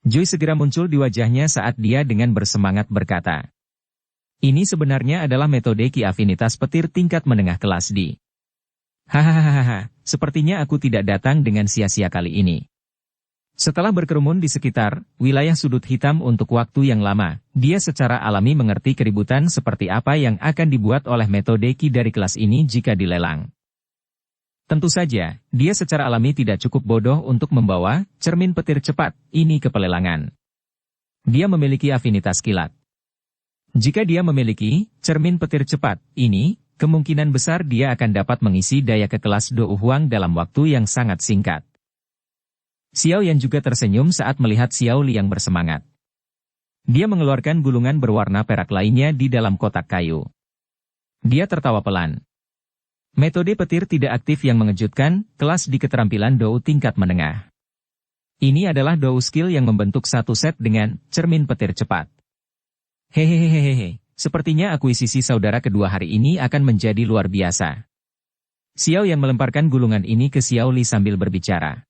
Joy segera muncul di wajahnya saat dia dengan bersemangat berkata, "Ini sebenarnya adalah metode Ki afinitas petir tingkat menengah kelas D. Hahaha, sepertinya aku tidak datang dengan sia-sia kali ini." Setelah berkerumun di sekitar wilayah sudut hitam untuk waktu yang lama, dia secara alami mengerti keributan seperti apa yang akan dibuat oleh metode Ki dari kelas ini jika dilelang. Tentu saja, dia secara alami tidak cukup bodoh untuk membawa cermin petir cepat ini ke pelelangan. Dia memiliki afinitas kilat. Jika dia memiliki cermin petir cepat ini, kemungkinan besar dia akan dapat mengisi daya ke kelas Do Huang dalam waktu yang sangat singkat. Xiao Yan juga tersenyum saat melihat Xiao Li yang bersemangat. Dia mengeluarkan gulungan berwarna perak lainnya di dalam kotak kayu. Dia tertawa pelan. Metode petir tidak aktif yang mengejutkan, kelas di keterampilan Dou tingkat menengah. Ini adalah Dou skill yang membentuk satu set dengan cermin petir cepat. Hehehehehe, sepertinya akuisisi saudara kedua hari ini akan menjadi luar biasa. Xiao Yan melemparkan gulungan ini ke Xiao Li sambil berbicara.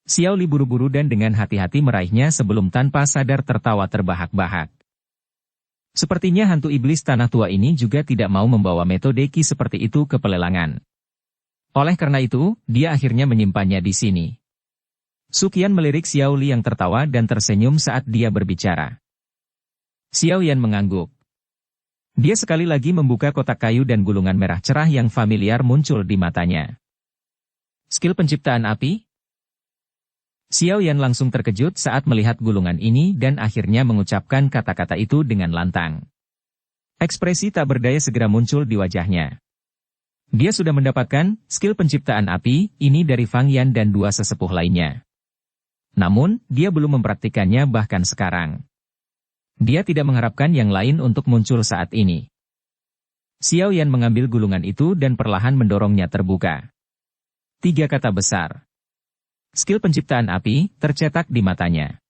Xiao Li buru-buru dan dengan hati-hati meraihnya sebelum tanpa sadar tertawa terbahak-bahak. Sepertinya hantu iblis tanah tua ini juga tidak mau membawa metode Ki seperti itu ke pelelangan. Oleh karena itu, dia akhirnya menyimpannya di sini. Su Qian melirik Xiao Li yang tertawa dan tersenyum saat dia berbicara. Xiao Yan mengangguk. Dia sekali lagi membuka kotak kayu dan gulungan merah cerah yang familiar muncul di matanya. Skill penciptaan api? Xiao Yan langsung terkejut saat melihat gulungan ini dan akhirnya mengucapkan kata-kata itu dengan lantang. Ekspresi tak berdaya segera muncul di wajahnya. Dia sudah mendapatkan skill penciptaan api ini dari Fang Yan dan dua sesepuh lainnya. Namun, dia belum mempraktikannya bahkan sekarang. Dia tidak mengharapkan yang lain untuk muncul saat ini. Xiao Yan mengambil gulungan itu dan perlahan mendorongnya terbuka. 3 kata besar. Skill penciptaan api tercetak di matanya.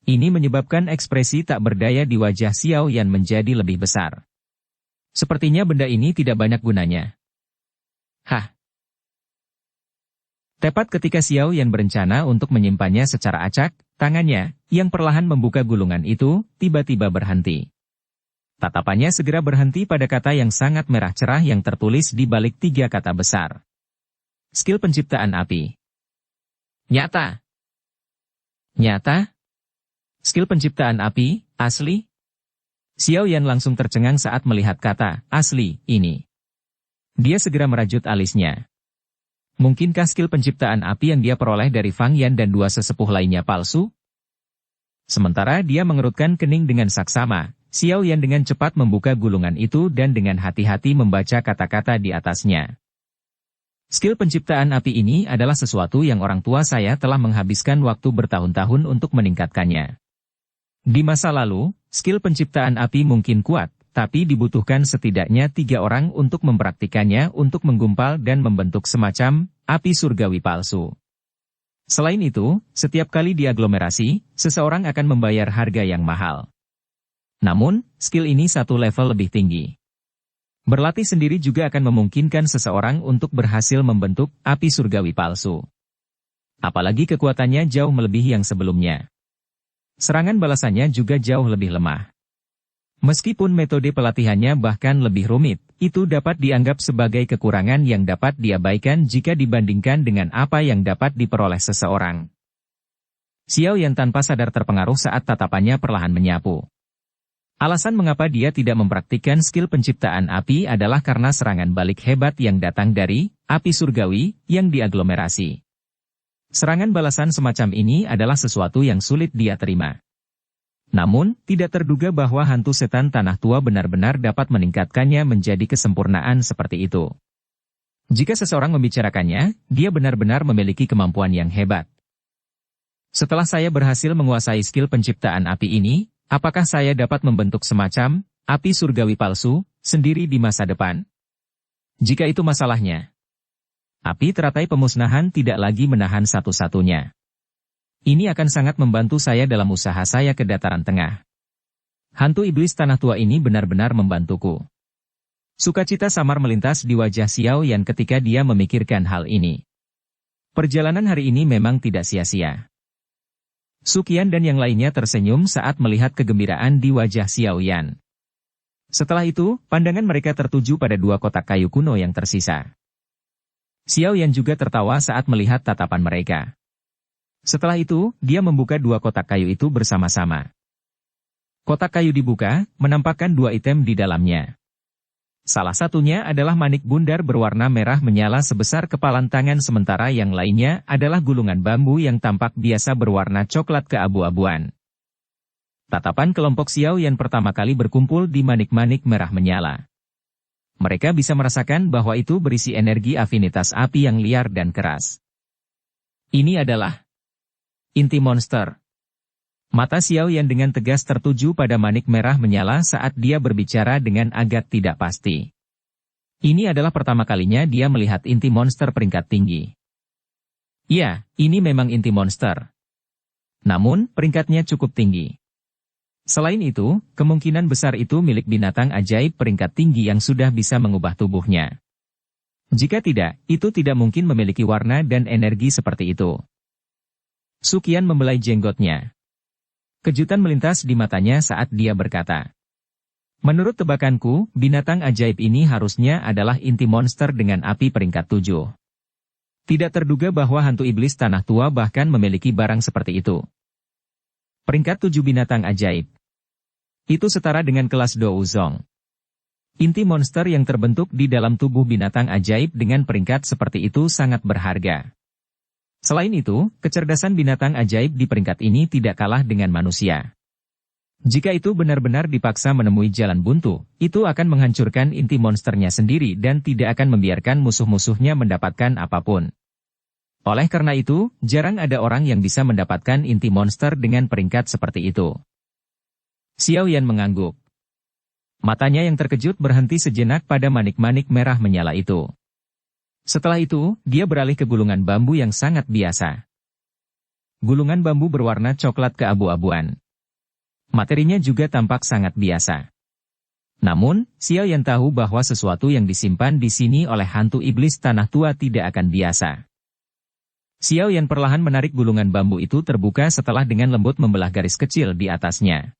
Ini menyebabkan ekspresi tak berdaya di wajah Xiao Yan menjadi lebih besar. Sepertinya benda ini tidak banyak gunanya. Hah? Tepat ketika Xiao Yan berencana untuk menyimpannya secara acak, tangannya, yang perlahan membuka gulungan itu, tiba-tiba berhenti. Tatapannya segera berhenti pada kata yang sangat merah cerah yang tertulis di balik 3 kata besar. Skill penciptaan api. Nyata. Nyata? Skill penciptaan api, asli? Xiao Yan langsung tercengang saat melihat kata, asli, ini. Dia segera merajut alisnya. Mungkinkah skill penciptaan api yang dia peroleh dari Fang Yan dan dua sesepuh lainnya palsu? Sementara dia mengerutkan kening dengan saksama, Xiao Yan dengan cepat membuka gulungan itu dan dengan hati-hati membaca kata-kata di atasnya. Skill penciptaan api ini adalah sesuatu yang orang tua saya telah menghabiskan waktu bertahun-tahun untuk meningkatkannya. Di masa lalu, skill penciptaan api mungkin kuat, tapi dibutuhkan setidaknya 3 orang untuk mempraktikannya untuk menggumpal dan membentuk semacam api surgawi palsu. Selain itu, setiap kali diaglomerasi, seseorang akan membayar harga yang mahal. Namun, skill ini satu level lebih tinggi. Berlatih sendiri juga akan memungkinkan seseorang untuk berhasil membentuk api surgawi palsu. Apalagi kekuatannya jauh melebihi yang sebelumnya. Serangan balasannya juga jauh lebih lemah. Meskipun metode pelatihannya bahkan lebih rumit, itu dapat dianggap sebagai kekurangan yang dapat diabaikan jika dibandingkan dengan apa yang dapat diperoleh seseorang. Xiao Yan tanpa sadar terpengaruh saat tatapannya perlahan menyapu. Alasan mengapa dia tidak mempraktikkan skill penciptaan api adalah karena serangan balik hebat yang datang dari api surgawi yang diaglomerasi. Serangan balasan semacam ini adalah sesuatu yang sulit dia terima. Namun, tidak terduga bahwa hantu setan tanah tua benar-benar dapat meningkatkannya menjadi kesempurnaan seperti itu. Jika seseorang membicarakannya, dia benar-benar memiliki kemampuan yang hebat. Setelah saya berhasil menguasai skill penciptaan api ini, apakah saya dapat membentuk semacam api surgawi palsu sendiri di masa depan? Jika itu masalahnya, api teratai pemusnahan tidak lagi menahan satu-satunya. Ini akan sangat membantu saya dalam usaha saya ke dataran tengah. Hantu iblis tanah tua ini benar-benar membantuku. Sukacita samar melintas di wajah Xiao Yan ketika dia memikirkan hal ini. Perjalanan hari ini memang tidak sia-sia. Su Qian dan yang lainnya tersenyum saat melihat kegembiraan di wajah Xiao Yan. Setelah itu, pandangan mereka tertuju pada 2 kotak kayu kuno yang tersisa. Xiao Yan juga tertawa saat melihat tatapan mereka. Setelah itu, dia membuka 2 kotak kayu itu bersama-sama. Kotak kayu dibuka, menampakkan 2 item di dalamnya. Salah satunya adalah manik bundar berwarna merah menyala sebesar kepalan tangan sementara yang lainnya adalah gulungan bambu yang tampak biasa berwarna coklat keabu-abuan. Tatapan kelompok Xiao Yan pertama kali berkumpul di manik-manik merah menyala. Mereka bisa merasakan bahwa itu berisi energi afinitas api yang liar dan keras. Ini adalah inti monster. Mata Xiao Yan dengan tegas tertuju pada manik merah menyala saat dia berbicara dengan agak tidak pasti. Ini adalah pertama kalinya dia melihat inti monster peringkat tinggi. Ya, ini memang inti monster. Namun, peringkatnya cukup tinggi. Selain itu, kemungkinan besar itu milik binatang ajaib peringkat tinggi yang sudah bisa mengubah tubuhnya. Jika tidak, itu tidak mungkin memiliki warna dan energi seperti itu. Su Qian membelai jenggotnya. Kejutan melintas di matanya saat dia berkata, "Menurut tebakanku, binatang ajaib ini harusnya adalah inti monster dengan api peringkat 7. Tidak terduga bahwa hantu iblis tanah tua bahkan memiliki barang seperti itu. Peringkat 7 binatang ajaib. Itu setara dengan kelas Douzong. Inti monster yang terbentuk di dalam tubuh binatang ajaib dengan peringkat seperti itu sangat berharga. Selain itu, kecerdasan binatang ajaib di peringkat ini tidak kalah dengan manusia. Jika itu benar-benar dipaksa menemui jalan buntu, itu akan menghancurkan inti monsternya sendiri dan tidak akan membiarkan musuh-musuhnya mendapatkan apapun. Oleh karena itu, jarang ada orang yang bisa mendapatkan inti monster dengan peringkat seperti itu." Xiao Yan mengangguk. Matanya yang terkejut berhenti sejenak pada manik-manik merah menyala itu. Setelah itu, dia beralih ke gulungan bambu yang sangat biasa. Gulungan bambu berwarna coklat keabu-abuan. Materinya juga tampak sangat biasa. Namun, Xiao Yan tahu bahwa sesuatu yang disimpan di sini oleh hantu iblis tanah tua tidak akan biasa. Xiao Yan perlahan menarik gulungan bambu itu terbuka setelah dengan lembut membelah garis kecil di atasnya.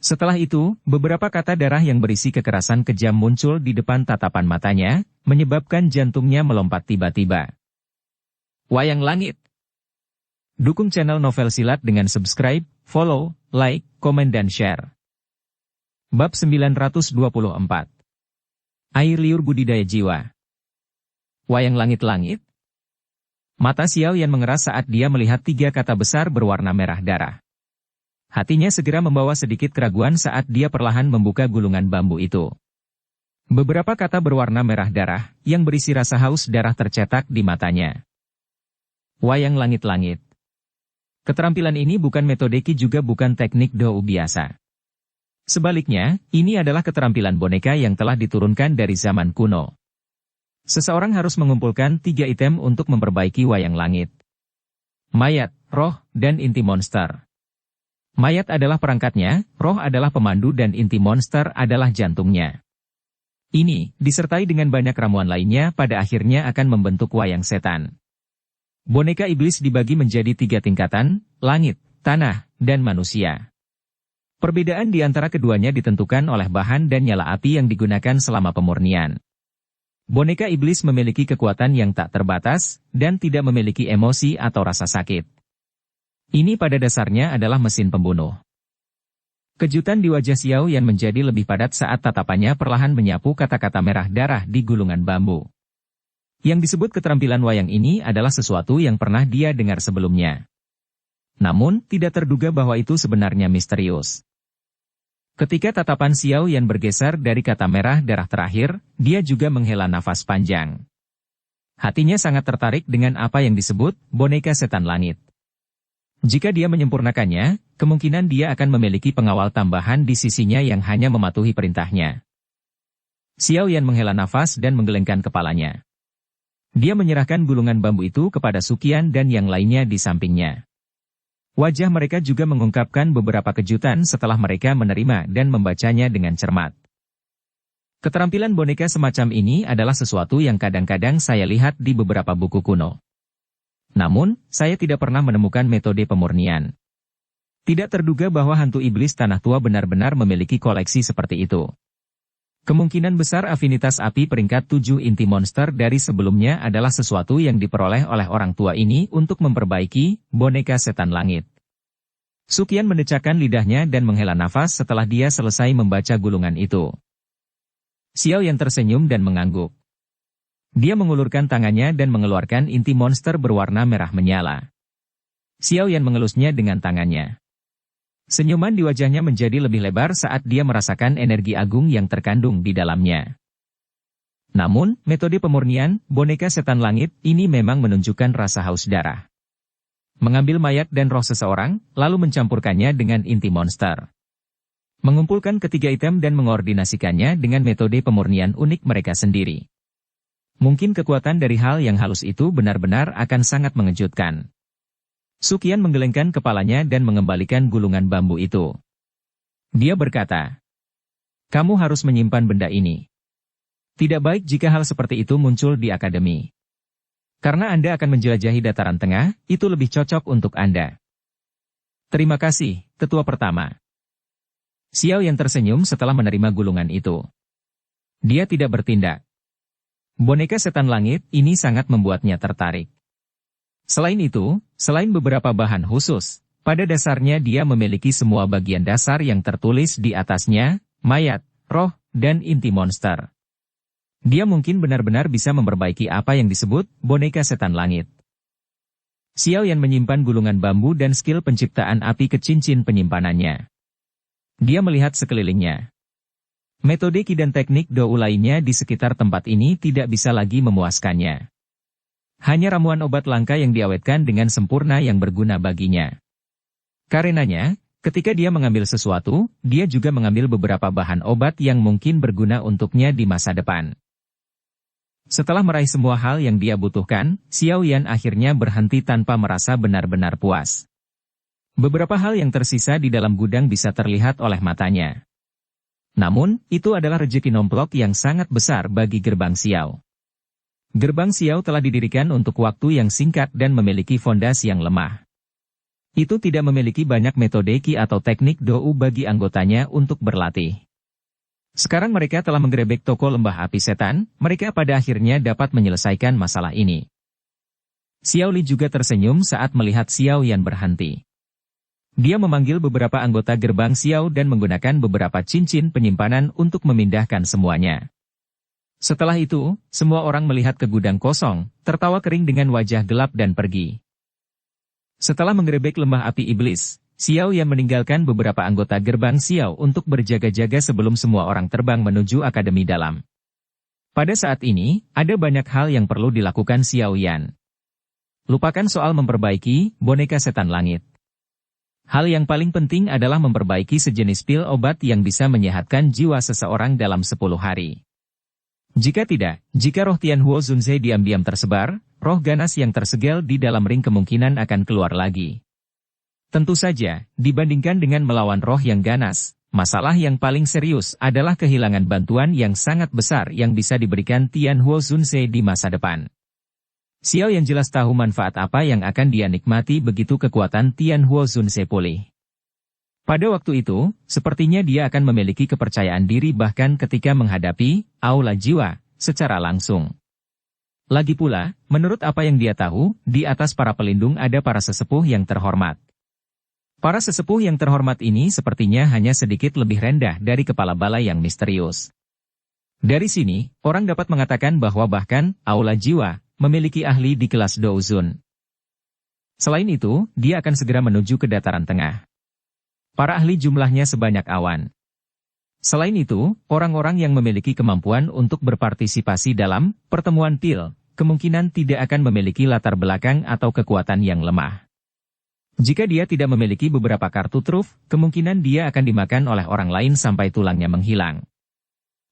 Setelah itu, beberapa kata darah yang berisi kekerasan kejam muncul di depan tatapan matanya, menyebabkan jantungnya melompat tiba-tiba. Wayang Langit. Dukung channel Novel Silat dengan subscribe, follow, like, komen dan share. Bab 924. Air liur budidaya jiwa. Wayang langit-langit. Mata Xiao Yan mengeras saat dia melihat 3 kata besar berwarna merah darah. Hatinya segera membawa sedikit keraguan saat dia perlahan membuka gulungan bambu itu. Beberapa kata berwarna merah darah, yang berisi rasa haus darah tercetak di matanya. Wayang langit-langit. Keterampilan ini bukan metode Qi juga bukan teknik Dou biasa. Sebaliknya, ini adalah keterampilan boneka yang telah diturunkan dari zaman kuno. Seseorang harus mengumpulkan 3 item untuk memperbaiki wayang langit. Mayat, roh, dan inti monster. Mayat adalah perangkatnya, roh adalah pemandu dan inti monster adalah jantungnya. Ini, disertai dengan banyak ramuan lainnya pada akhirnya akan membentuk wayang setan. Boneka iblis dibagi menjadi 3 tingkatan, langit, tanah, dan manusia. Perbedaan di antara keduanya ditentukan oleh bahan dan nyala api yang digunakan selama pemurnian. Boneka iblis memiliki kekuatan yang tak terbatas, dan tidak memiliki emosi atau rasa sakit. Ini pada dasarnya adalah mesin pembunuh. Kejutan di wajah Xiao Yan menjadi lebih padat saat tatapannya perlahan menyapu kata-kata merah darah di gulungan bambu. Yang disebut keterampilan wayang ini adalah sesuatu yang pernah dia dengar sebelumnya. Namun, tidak terduga bahwa itu sebenarnya misterius. Ketika tatapan Xiao Yan bergeser dari kata merah darah terakhir, dia juga menghela nafas panjang. Hatinya sangat tertarik dengan apa yang disebut boneka setan langit. Jika dia menyempurnakannya, kemungkinan dia akan memiliki pengawal tambahan di sisinya yang hanya mematuhi perintahnya. Xiao Yan menghela nafas dan menggelengkan kepalanya. Dia menyerahkan gulungan bambu itu kepada Suqian dan yang lainnya di sampingnya. Wajah mereka juga mengungkapkan beberapa kejutan setelah mereka menerima dan membacanya dengan cermat. Keterampilan boneka semacam ini adalah sesuatu yang kadang-kadang saya lihat di beberapa buku kuno. Namun, saya tidak pernah menemukan metode pemurnian. Tidak terduga bahwa hantu iblis tanah tua benar-benar memiliki koleksi seperti itu. Kemungkinan besar afinitas api peringkat 7 inti monster dari sebelumnya adalah sesuatu yang diperoleh oleh orang tua ini untuk memperbaiki boneka setan langit. Suqian mendecakkan lidahnya dan menghela nafas setelah dia selesai membaca gulungan itu. Xiao Yan tersenyum dan mengangguk. Dia mengulurkan tangannya dan mengeluarkan inti monster berwarna merah menyala. Xiao Yan mengelusnya dengan tangannya. Senyuman di wajahnya menjadi lebih lebar saat dia merasakan energi agung yang terkandung di dalamnya. Namun, metode pemurnian, boneka setan langit, ini memang menunjukkan rasa haus darah. Mengambil mayat dan roh seseorang, lalu mencampurkannya dengan inti monster. Mengumpulkan ketiga item dan mengordinasikannya dengan metode pemurnian unik mereka sendiri. Mungkin kekuatan dari hal yang halus itu benar-benar akan sangat mengejutkan. Suqian menggelengkan kepalanya dan mengembalikan gulungan bambu itu. Dia berkata, "Kamu harus menyimpan benda ini. Tidak baik jika hal seperti itu muncul di akademi. Karena Anda akan menjelajahi dataran tengah, itu lebih cocok untuk Anda." "Terima kasih, tetua pertama." Xiao Yan tersenyum setelah menerima gulungan itu. Dia tidak bertindak. Boneka setan langit ini sangat membuatnya tertarik. Selain itu, selain beberapa bahan khusus, pada dasarnya dia memiliki semua bagian dasar yang tertulis di atasnya, mayat, roh, dan inti monster. Dia mungkin benar-benar bisa memperbaiki apa yang disebut boneka setan langit. Xiao Yan menyimpan gulungan bambu dan skill penciptaan api ke cincin penyimpanannya. Dia melihat sekelilingnya. Metode Qi dan teknik Dou lainnya di sekitar tempat ini tidak bisa lagi memuaskannya. Hanya ramuan obat langka yang diawetkan dengan sempurna yang berguna baginya. Karenanya, ketika dia mengambil sesuatu, dia juga mengambil beberapa bahan obat yang mungkin berguna untuknya di masa depan. Setelah meraih semua hal yang dia butuhkan, Xiao Yan akhirnya berhenti tanpa merasa benar-benar puas. Beberapa hal yang tersisa di dalam gudang bisa terlihat oleh matanya. Namun, itu adalah rezeki nomplok yang sangat besar bagi gerbang Xiao. Gerbang Xiao telah didirikan untuk waktu yang singkat dan memiliki fondasi yang lemah. Itu tidak memiliki banyak metode Qi atau teknik Dou bagi anggotanya untuk berlatih. Sekarang mereka telah menggerebek toko lembah api setan, mereka pada akhirnya dapat menyelesaikan masalah ini. Xiao Li juga tersenyum saat melihat Xiao Yan berhenti. Dia memanggil beberapa anggota gerbang Xiao dan menggunakan beberapa cincin penyimpanan untuk memindahkan semuanya. Setelah itu, semua orang melihat ke gudang kosong, tertawa kering dengan wajah gelap dan pergi. Setelah menggerebek lembah api iblis, Xiao Yan meninggalkan beberapa anggota gerbang Xiao untuk berjaga-jaga sebelum semua orang terbang menuju akademi dalam. Pada saat ini, ada banyak hal yang perlu dilakukan Xiao Yan. Lupakan soal memperbaiki boneka setan langit. Hal yang paling penting adalah memperbaiki sejenis pil obat yang bisa menyehatkan jiwa seseorang dalam 10 hari. Jika tidak, jika roh Tianhuo Zunze diam-diam tersebar, roh ganas yang tersegel di dalam ring kemungkinan akan keluar lagi. Tentu saja, dibandingkan dengan melawan roh yang ganas, masalah yang paling serius adalah kehilangan bantuan yang sangat besar yang bisa diberikan Tianhuo Zunze di masa depan. Xiao Yan jelas tahu manfaat apa yang akan dia nikmati begitu kekuatan Tianhuo Zunze pulih. Pada waktu itu, sepertinya dia akan memiliki kepercayaan diri bahkan ketika menghadapi aula jiwa secara langsung. Lagi pula, menurut apa yang dia tahu, di atas para pelindung ada para sesepuh yang terhormat. Para sesepuh yang terhormat ini sepertinya hanya sedikit lebih rendah dari kepala bala yang misterius. Dari sini, orang dapat mengatakan bahwa bahkan aula jiwa memiliki ahli di kelas Douzun. Selain itu, dia akan segera menuju ke dataran tengah. Para ahli jumlahnya sebanyak awan. Selain itu, orang-orang yang memiliki kemampuan untuk berpartisipasi dalam pertemuan pil, kemungkinan tidak akan memiliki latar belakang atau kekuatan yang lemah. Jika dia tidak memiliki beberapa kartu truf, kemungkinan dia akan dimakan oleh orang lain sampai tulangnya menghilang.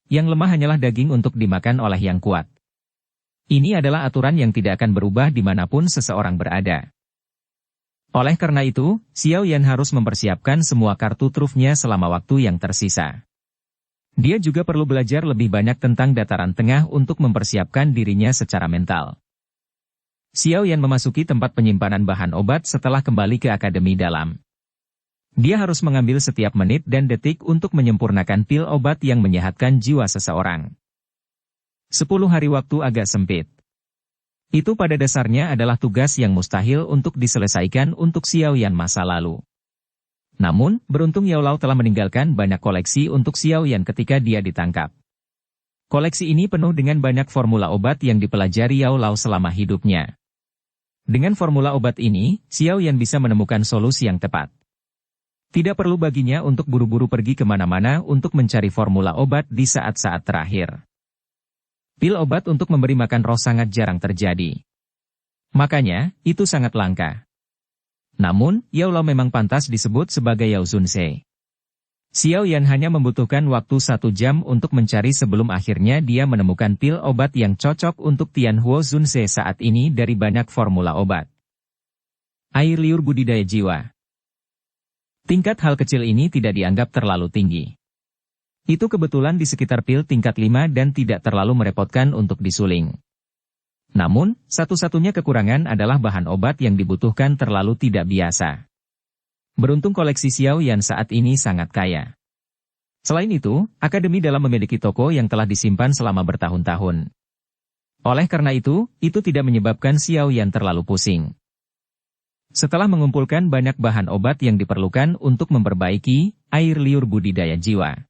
Yang lemah hanyalah daging untuk dimakan oleh yang kuat. Ini adalah aturan yang tidak akan berubah dimanapun seseorang berada. Oleh karena itu, Xiao Yan harus mempersiapkan semua kartu trufnya selama waktu yang tersisa. Dia juga perlu belajar lebih banyak tentang dataran tengah untuk mempersiapkan dirinya secara mental. Xiao Yan memasuki tempat penyimpanan bahan obat setelah kembali ke Akademi Dalam. Dia harus mengambil setiap menit dan detik untuk menyempurnakan pil obat yang menyehatkan jiwa seseorang. 10 hari waktu agak sempit. Itu pada dasarnya adalah tugas yang mustahil untuk diselesaikan untuk Xiao Yan masa lalu. Namun, beruntung Yao Lao telah meninggalkan banyak koleksi untuk Xiao Yan ketika dia ditangkap. Koleksi ini penuh dengan banyak formula obat yang dipelajari Yao Lao selama hidupnya. Dengan formula obat ini, Xiao Yan bisa menemukan solusi yang tepat. Tidak perlu baginya untuk buru-buru pergi kemana-mana untuk mencari formula obat di saat-saat terakhir. Pil obat untuk memberi makan roh sangat jarang terjadi. Makanya, itu sangat langka. Namun, Yao Lao memang pantas disebut sebagai Yao Zunze. Xiao Yan hanya membutuhkan waktu 1 jam untuk mencari sebelum akhirnya dia menemukan pil obat yang cocok untuk Tianhuo Zunze saat ini dari banyak formula obat. Air liur budidaya jiwa. Tingkat hal kecil ini tidak dianggap terlalu tinggi. Itu kebetulan di sekitar pil tingkat 5 dan tidak terlalu merepotkan untuk disuling. Namun, satu-satunya kekurangan adalah bahan obat yang dibutuhkan terlalu tidak biasa. Beruntung koleksi Xiao Yan saat ini sangat kaya. Selain itu, Akademi Dalam memiliki toko yang telah disimpan selama bertahun-tahun. Oleh karena itu tidak menyebabkan Xiao Yan terlalu pusing. Setelah mengumpulkan banyak bahan obat yang diperlukan untuk memperbaiki air liur budidaya jiwa,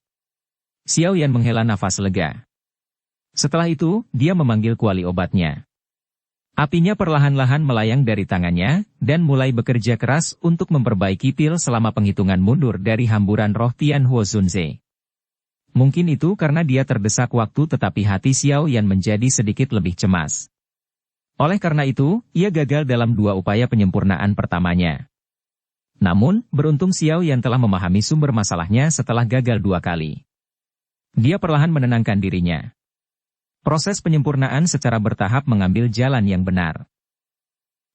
Xiao Yan menghela nafas lega. Setelah itu, dia memanggil kuali obatnya. Apinya perlahan-lahan melayang dari tangannya, dan mulai bekerja keras untuk memperbaiki pil selama penghitungan mundur dari hamburan roh Tianhuo Zunze. Mungkin itu karena dia terdesak waktu tetapi hati Xiao Yan menjadi sedikit lebih cemas. Oleh karena itu, ia gagal dalam 2 upaya penyempurnaan pertamanya. Namun, beruntung Xiao Yan telah memahami sumber masalahnya setelah gagal 2 kali. Dia perlahan menenangkan dirinya. Proses penyempurnaan secara bertahap mengambil jalan yang benar.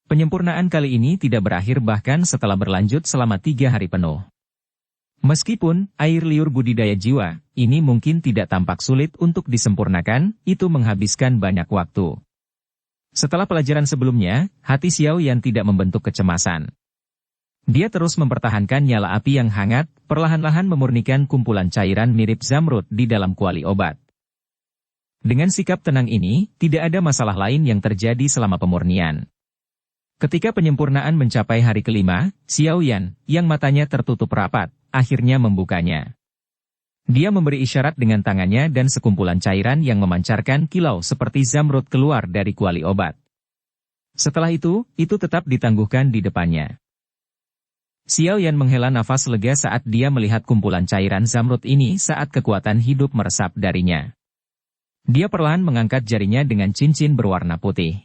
Penyempurnaan kali ini tidak berakhir bahkan setelah berlanjut selama 3 hari penuh. Meskipun air liur budidaya jiwa ini mungkin tidak tampak sulit untuk disempurnakan, itu menghabiskan banyak waktu. Setelah pelajaran sebelumnya, hati Xiao Yan tidak membentuk kecemasan. Dia terus mempertahankan nyala api yang hangat, perlahan-lahan memurnikan kumpulan cairan mirip zamrud di dalam kuali obat. Dengan sikap tenang ini, tidak ada masalah lain yang terjadi selama pemurnian. Ketika penyempurnaan mencapai hari kelima, Xiao Yan, yang matanya tertutup rapat, akhirnya membukanya. Dia memberi isyarat dengan tangannya dan sekumpulan cairan yang memancarkan kilau seperti zamrud keluar dari kuali obat. Setelah itu tetap ditangguhkan di depannya. Xiao Yan menghela nafas lega saat dia melihat kumpulan cairan zamrud ini saat kekuatan hidup meresap darinya. Dia perlahan mengangkat jarinya dengan cincin berwarna putih.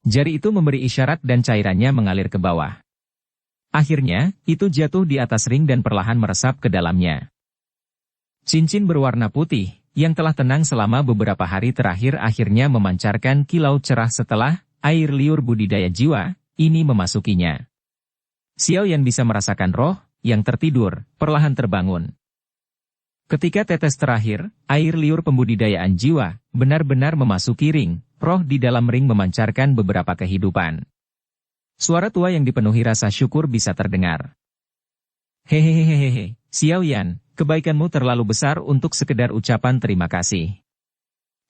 Jari itu memberi isyarat dan cairannya mengalir ke bawah. Akhirnya, itu jatuh di atas ring dan perlahan meresap ke dalamnya. Cincin berwarna putih, yang telah tenang selama beberapa hari terakhir akhirnya memancarkan kilau cerah setelah air liur budidaya jiwa ini memasukinya. Xiao Yan bisa merasakan roh yang tertidur, perlahan terbangun. Ketika tetes terakhir, air liur pembudidayaan jiwa, benar-benar memasuki ring, roh di dalam ring memancarkan beberapa kehidupan. Suara tua yang dipenuhi rasa syukur bisa terdengar. Hehehehehe, Xiao Yan, kebaikanmu terlalu besar untuk sekedar ucapan terima kasih.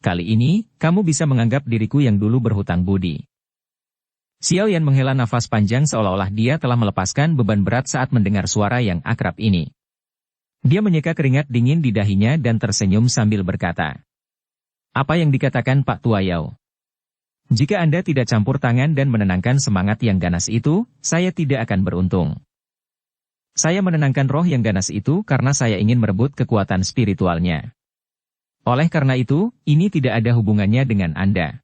Kali ini, kamu bisa menganggap diriku yang dulu berhutang budi. Xiao Yan menghela nafas panjang seolah-olah dia telah melepaskan beban berat saat mendengar suara yang akrab ini. Dia menyeka keringat dingin di dahinya dan tersenyum sambil berkata, "Apa yang dikatakan Pak Tua Yao? Jika Anda tidak campur tangan dan menenangkan semangat yang ganas itu, saya tidak akan beruntung. Saya menenangkan roh yang ganas itu karena saya ingin merebut kekuatan spiritualnya. Oleh karena itu, ini tidak ada hubungannya dengan Anda.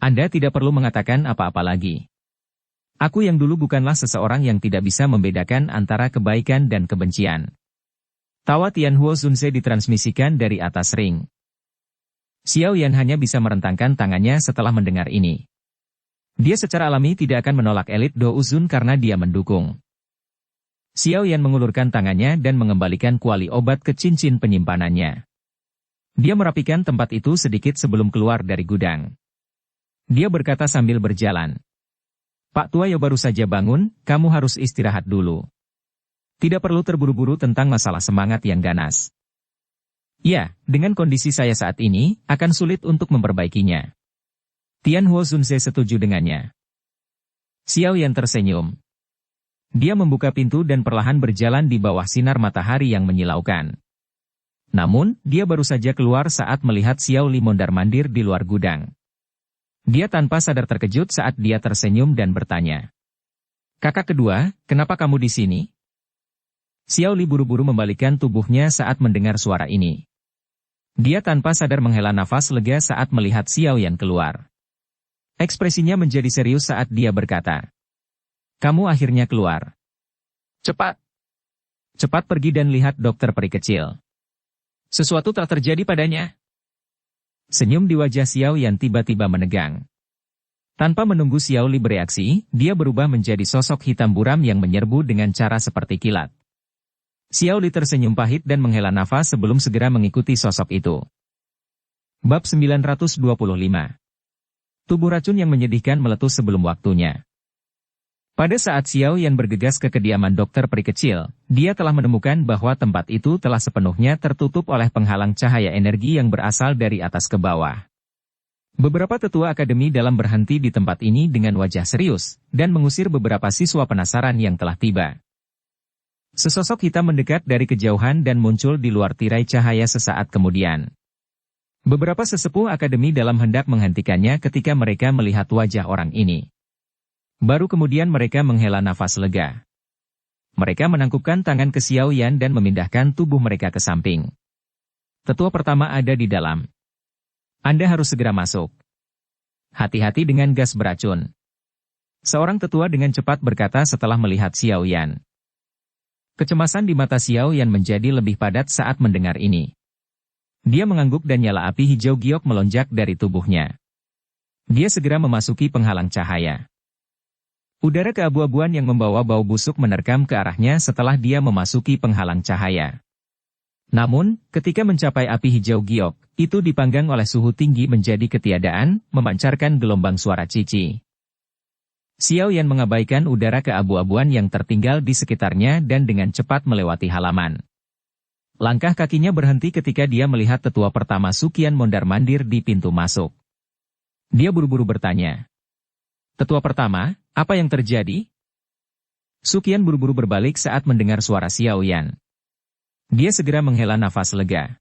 Anda tidak perlu mengatakan apa-apa lagi. Aku yang dulu bukanlah seseorang yang tidak bisa membedakan antara kebaikan dan kebencian." Tawa Tianhuo Zunze ditransmisikan dari atas ring. Xiao Yan hanya bisa merentangkan tangannya setelah mendengar ini. Dia secara alami tidak akan menolak elit Do Uzun karena dia mendukung. Xiao Yan mengulurkan tangannya dan mengembalikan kuali obat ke cincin penyimpanannya. Dia merapikan tempat itu sedikit sebelum keluar dari gudang. Dia berkata sambil berjalan, "Pak Tua Yao baru saja bangun, kamu harus istirahat dulu. Tidak perlu terburu-buru tentang masalah semangat yang ganas. Ya, dengan kondisi saya saat ini, akan sulit untuk memperbaikinya." Tianhuo Zunze setuju dengannya. Xiao Yan tersenyum. Dia membuka pintu dan perlahan berjalan di bawah sinar matahari yang menyilaukan. Namun, dia baru saja keluar saat melihat Xiao Li mondar-mandir di luar gudang. Dia tanpa sadar terkejut saat dia tersenyum dan bertanya, "Kakak kedua, kenapa kamu di sini?" Xiao Li buru-buru membalikkan tubuhnya saat mendengar suara ini. Dia tanpa sadar menghela nafas lega saat melihat Xiao Yan keluar. Ekspresinya menjadi serius saat dia berkata, "Kamu akhirnya keluar. Cepat. Cepat pergi dan lihat dokter peri kecil. Sesuatu telah terjadi padanya." Senyum di wajah Xiao Yan tiba-tiba menegang. Tanpa menunggu Xiao Li bereaksi, dia berubah menjadi sosok hitam buram yang menyerbu dengan cara seperti kilat. Xiao Li tersenyum pahit dan menghela nafas sebelum segera mengikuti sosok itu. Bab 925. Tubuh racun yang menyedihkan meletus sebelum waktunya. Pada saat Xiao Yan bergegas ke kediaman dokter peri kecil, dia telah menemukan bahwa tempat itu telah sepenuhnya tertutup oleh penghalang cahaya energi yang berasal dari atas ke bawah. Beberapa tetua akademi dalam berhenti di tempat ini dengan wajah serius, dan mengusir beberapa siswa penasaran yang telah tiba. Sesosok hitam mendekat dari kejauhan dan muncul di luar tirai cahaya sesaat kemudian. Beberapa sesepuh akademi dalam hendak menghentikannya ketika mereka melihat wajah orang ini. Baru kemudian mereka menghela nafas lega. Mereka menangkupkan tangan ke Xiao Yan dan memindahkan tubuh mereka ke samping. Tetua pertama ada di dalam. Anda harus segera masuk. Hati-hati dengan gas beracun. Seorang tetua dengan cepat berkata setelah melihat Xiao Yan. Kecemasan di mata Xiao Yan menjadi lebih padat saat mendengar ini. Dia mengangguk dan nyala api hijau giok melonjak dari tubuhnya. Dia segera memasuki penghalang cahaya. Udara keabu-abuan yang membawa bau busuk menerkam ke arahnya setelah dia memasuki penghalang cahaya. Namun, ketika mencapai api hijau giok, itu dipanggang oleh suhu tinggi menjadi ketiadaan, memancarkan gelombang suara cici. Xiao Yan mengabaikan udara keabu-abuan yang tertinggal di sekitarnya dan dengan cepat melewati halaman. Langkah kakinya berhenti ketika dia melihat tetua pertama Sukian mondar-mandir di pintu masuk. Dia buru-buru bertanya, "Tetua pertama, apa yang terjadi?" Sukian buru-buru berbalik saat mendengar suara Xiao Yan. Dia segera menghela nafas lega.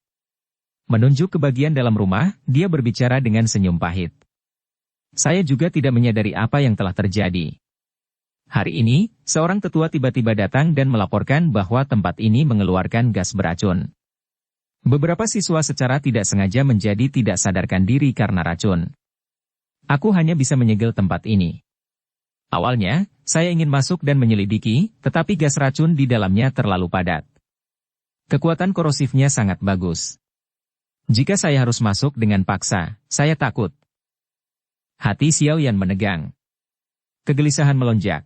Menunjuk ke bagian dalam rumah, dia berbicara dengan senyum pahit. "Saya juga tidak menyadari apa yang telah terjadi. Hari ini, seorang tetua tiba-tiba datang dan melaporkan bahwa tempat ini mengeluarkan gas beracun. Beberapa siswa secara tidak sengaja menjadi tidak sadarkan diri karena racun. Aku hanya bisa menyegel tempat ini. Awalnya, saya ingin masuk dan menyelidiki, tetapi gas racun di dalamnya terlalu padat. Kekuatan korosifnya sangat bagus. Jika saya harus masuk dengan paksa, saya takut. Hati Xiao Yan menegang. Kegelisahan melonjak.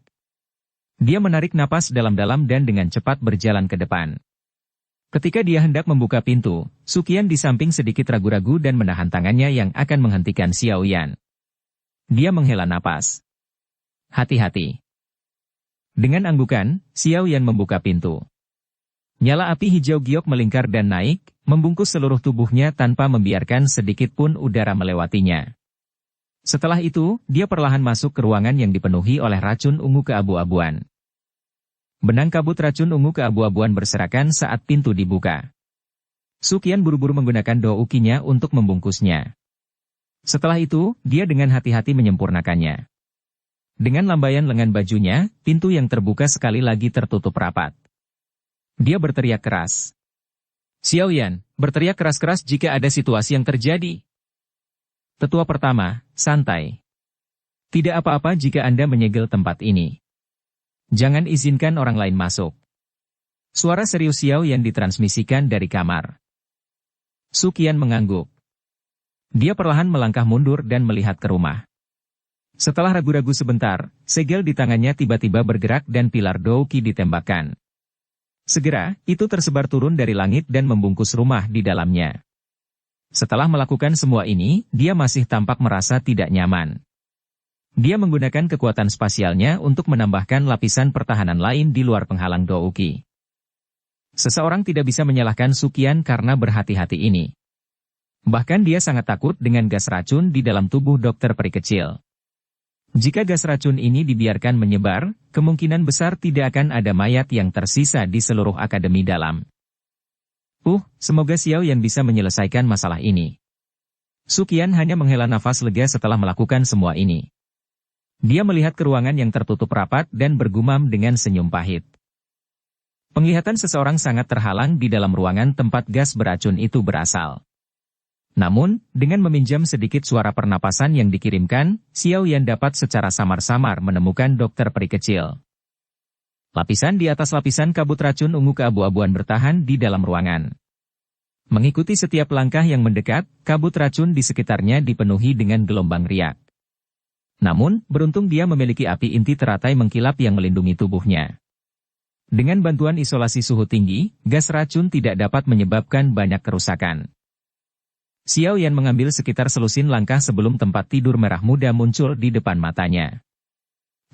Dia menarik napas dalam-dalam dan dengan cepat berjalan ke depan. Ketika dia hendak membuka pintu, Suqian di samping sedikit ragu-ragu dan menahan tangannya yang akan menghentikan Xiao Yan. Dia menghela napas. Hati-hati. Dengan anggukan, Xiao Yan membuka pintu. Nyala api hijau giok melingkar dan naik, membungkus seluruh tubuhnya tanpa membiarkan sedikit pun udara melewatinya. Setelah itu, dia perlahan masuk ke ruangan yang dipenuhi oleh racun ungu keabu-abuan. Benang kabut racun ungu keabu-abuan berserakan saat pintu dibuka. Suqian buru-buru menggunakan doukinya untuk membungkusnya. Setelah itu, dia dengan hati-hati menyempurnakannya. Dengan lambaian lengan bajunya, pintu yang terbuka sekali lagi tertutup rapat. Dia berteriak keras. Xiao Yan, berteriak keras-keras jika ada situasi yang terjadi. Tetua pertama, santai. Tidak apa-apa jika Anda menyegel tempat ini. Jangan izinkan orang lain masuk. Suara serius Xiao Yan ditransmisikan dari kamar. Suqian mengangguk. Dia perlahan melangkah mundur dan melihat ke rumah. Setelah ragu-ragu sebentar, segel di tangannya tiba-tiba bergerak dan pilar douki ditembakkan. Segera, itu tersebar turun dari langit dan membungkus rumah di dalamnya. Setelah melakukan semua ini, dia masih tampak merasa tidak nyaman. Dia menggunakan kekuatan spasialnya untuk menambahkan lapisan pertahanan lain di luar penghalang douki. Seseorang tidak bisa menyalahkan Suqian karena berhati-hati ini. Bahkan dia sangat takut dengan gas racun di dalam tubuh dokter peri kecil. Jika gas racun ini dibiarkan menyebar, kemungkinan besar tidak akan ada mayat yang tersisa di seluruh akademi dalam. Semoga Xiao Yan bisa menyelesaikan masalah ini. Suqian hanya menghela nafas lega setelah melakukan semua ini. Dia melihat ke ruangan yang tertutup rapat dan bergumam dengan senyum pahit. Penglihatan seseorang sangat terhalang di dalam ruangan tempat gas beracun itu berasal. Namun, dengan meminjam sedikit suara pernapasan yang dikirimkan, Xiao Yan dapat secara samar-samar menemukan dokter peri kecil. Lapisan di atas lapisan kabut racun ungu keabu-abuan bertahan di dalam ruangan. Mengikuti setiap langkah yang mendekat, kabut racun di sekitarnya dipenuhi dengan gelombang riak. Namun, beruntung dia memiliki api inti teratai mengkilap yang melindungi tubuhnya. Dengan bantuan isolasi suhu tinggi, gas racun tidak dapat menyebabkan banyak kerusakan. Xiao Yan mengambil sekitar selusin langkah sebelum tempat tidur merah muda muncul di depan matanya.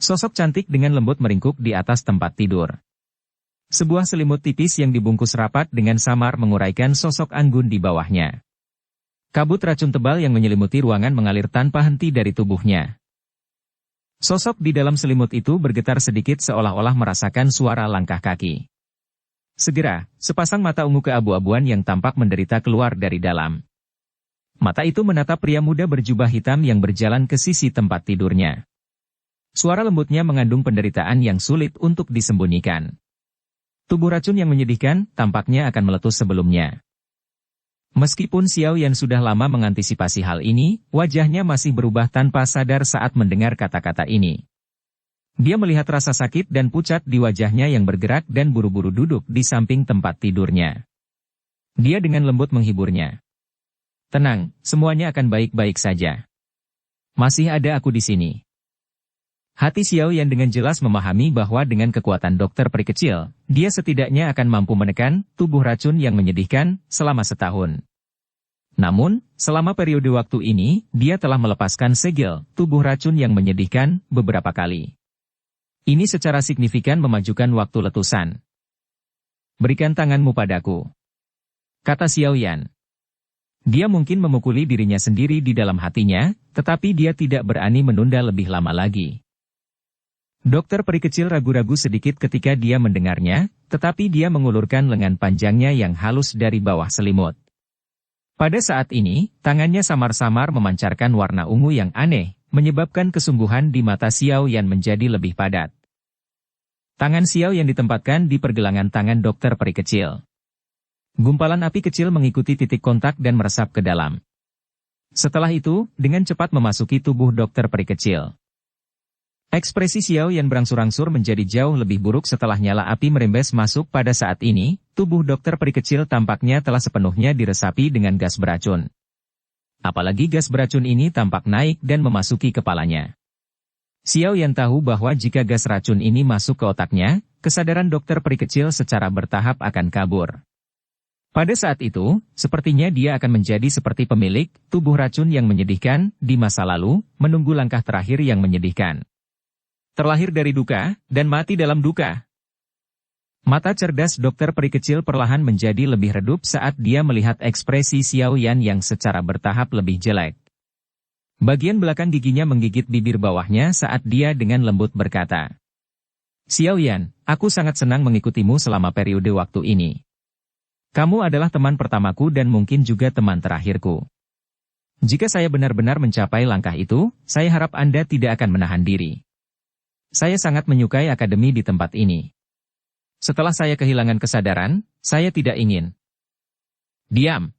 Sosok cantik dengan lembut meringkuk di atas tempat tidur. Sebuah selimut tipis yang dibungkus rapat dengan samar menguraikan sosok anggun di bawahnya. Kabut racun tebal yang menyelimuti ruangan mengalir tanpa henti dari tubuhnya. Sosok di dalam selimut itu bergetar sedikit seolah-olah merasakan suara langkah kaki. Segera, sepasang mata ungu keabu-abuan yang tampak menderita keluar dari dalam. Mata itu menatap pria muda berjubah hitam yang berjalan ke sisi tempat tidurnya. Suara lembutnya mengandung penderitaan yang sulit untuk disembunyikan. Tubuh racun yang menyedihkan, tampaknya akan meletus sebelumnya. Meskipun Xiao Yan sudah lama mengantisipasi hal ini, wajahnya masih berubah tanpa sadar saat mendengar kata-kata ini. Dia melihat rasa sakit dan pucat di wajahnya yang bergerak dan buru-buru duduk di samping tempat tidurnya. Dia dengan lembut menghiburnya. Tenang, semuanya akan baik-baik saja. Masih ada aku di sini. Hati Xiao Yan dengan jelas memahami bahwa dengan kekuatan dokter peri kecil, dia setidaknya akan mampu menekan tubuh racun yang menyedihkan selama setahun. Namun, selama periode waktu ini, dia telah melepaskan segel tubuh racun yang menyedihkan beberapa kali. Ini secara signifikan memajukan waktu letusan. Berikan tanganmu padaku, kata Xiao Yan. Dia mungkin memukuli dirinya sendiri di dalam hatinya, tetapi dia tidak berani menunda lebih lama lagi. Dokter peri kecil ragu-ragu sedikit ketika dia mendengarnya, tetapi dia mengulurkan lengan panjangnya yang halus dari bawah selimut. Pada saat ini, tangannya samar-samar memancarkan warna ungu yang aneh, menyebabkan kesungguhan di mata Xiao Yan menjadi lebih padat. Tangan Xiao Yan ditempatkan di pergelangan tangan dokter peri kecil. Gumpalan api kecil mengikuti titik kontak dan meresap ke dalam. Setelah itu, dengan cepat memasuki tubuh dokter peri kecil. Ekspresi Xiao Yan berangsur-angsur menjadi jauh lebih buruk setelah nyala api merembes masuk. Pada saat ini, tubuh dokter peri kecil tampaknya telah sepenuhnya diresapi dengan gas beracun. Apalagi gas beracun ini tampak naik dan memasuki kepalanya. Xiao Yan tahu bahwa jika gas racun ini masuk ke otaknya, kesadaran dokter peri kecil secara bertahap akan kabur. Pada saat itu, sepertinya dia akan menjadi seperti pemilik tubuh racun yang menyedihkan di masa lalu, menunggu langkah terakhir yang menyedihkan. Terlahir dari duka, dan mati dalam duka. Mata cerdas dokter peri kecil perlahan menjadi lebih redup saat dia melihat ekspresi Xiao Yan yang secara bertahap lebih jelek. Bagian belakang giginya menggigit bibir bawahnya saat dia dengan lembut berkata, "Xiao Yan, aku sangat senang mengikutimu selama periode waktu ini. Kamu adalah teman pertamaku dan mungkin juga teman terakhirku. Jika saya benar-benar mencapai langkah itu, saya harap Anda tidak akan menahan diri. Saya sangat menyukai akademi di tempat ini. Setelah saya kehilangan kesadaran, saya tidak ingin." "Diam.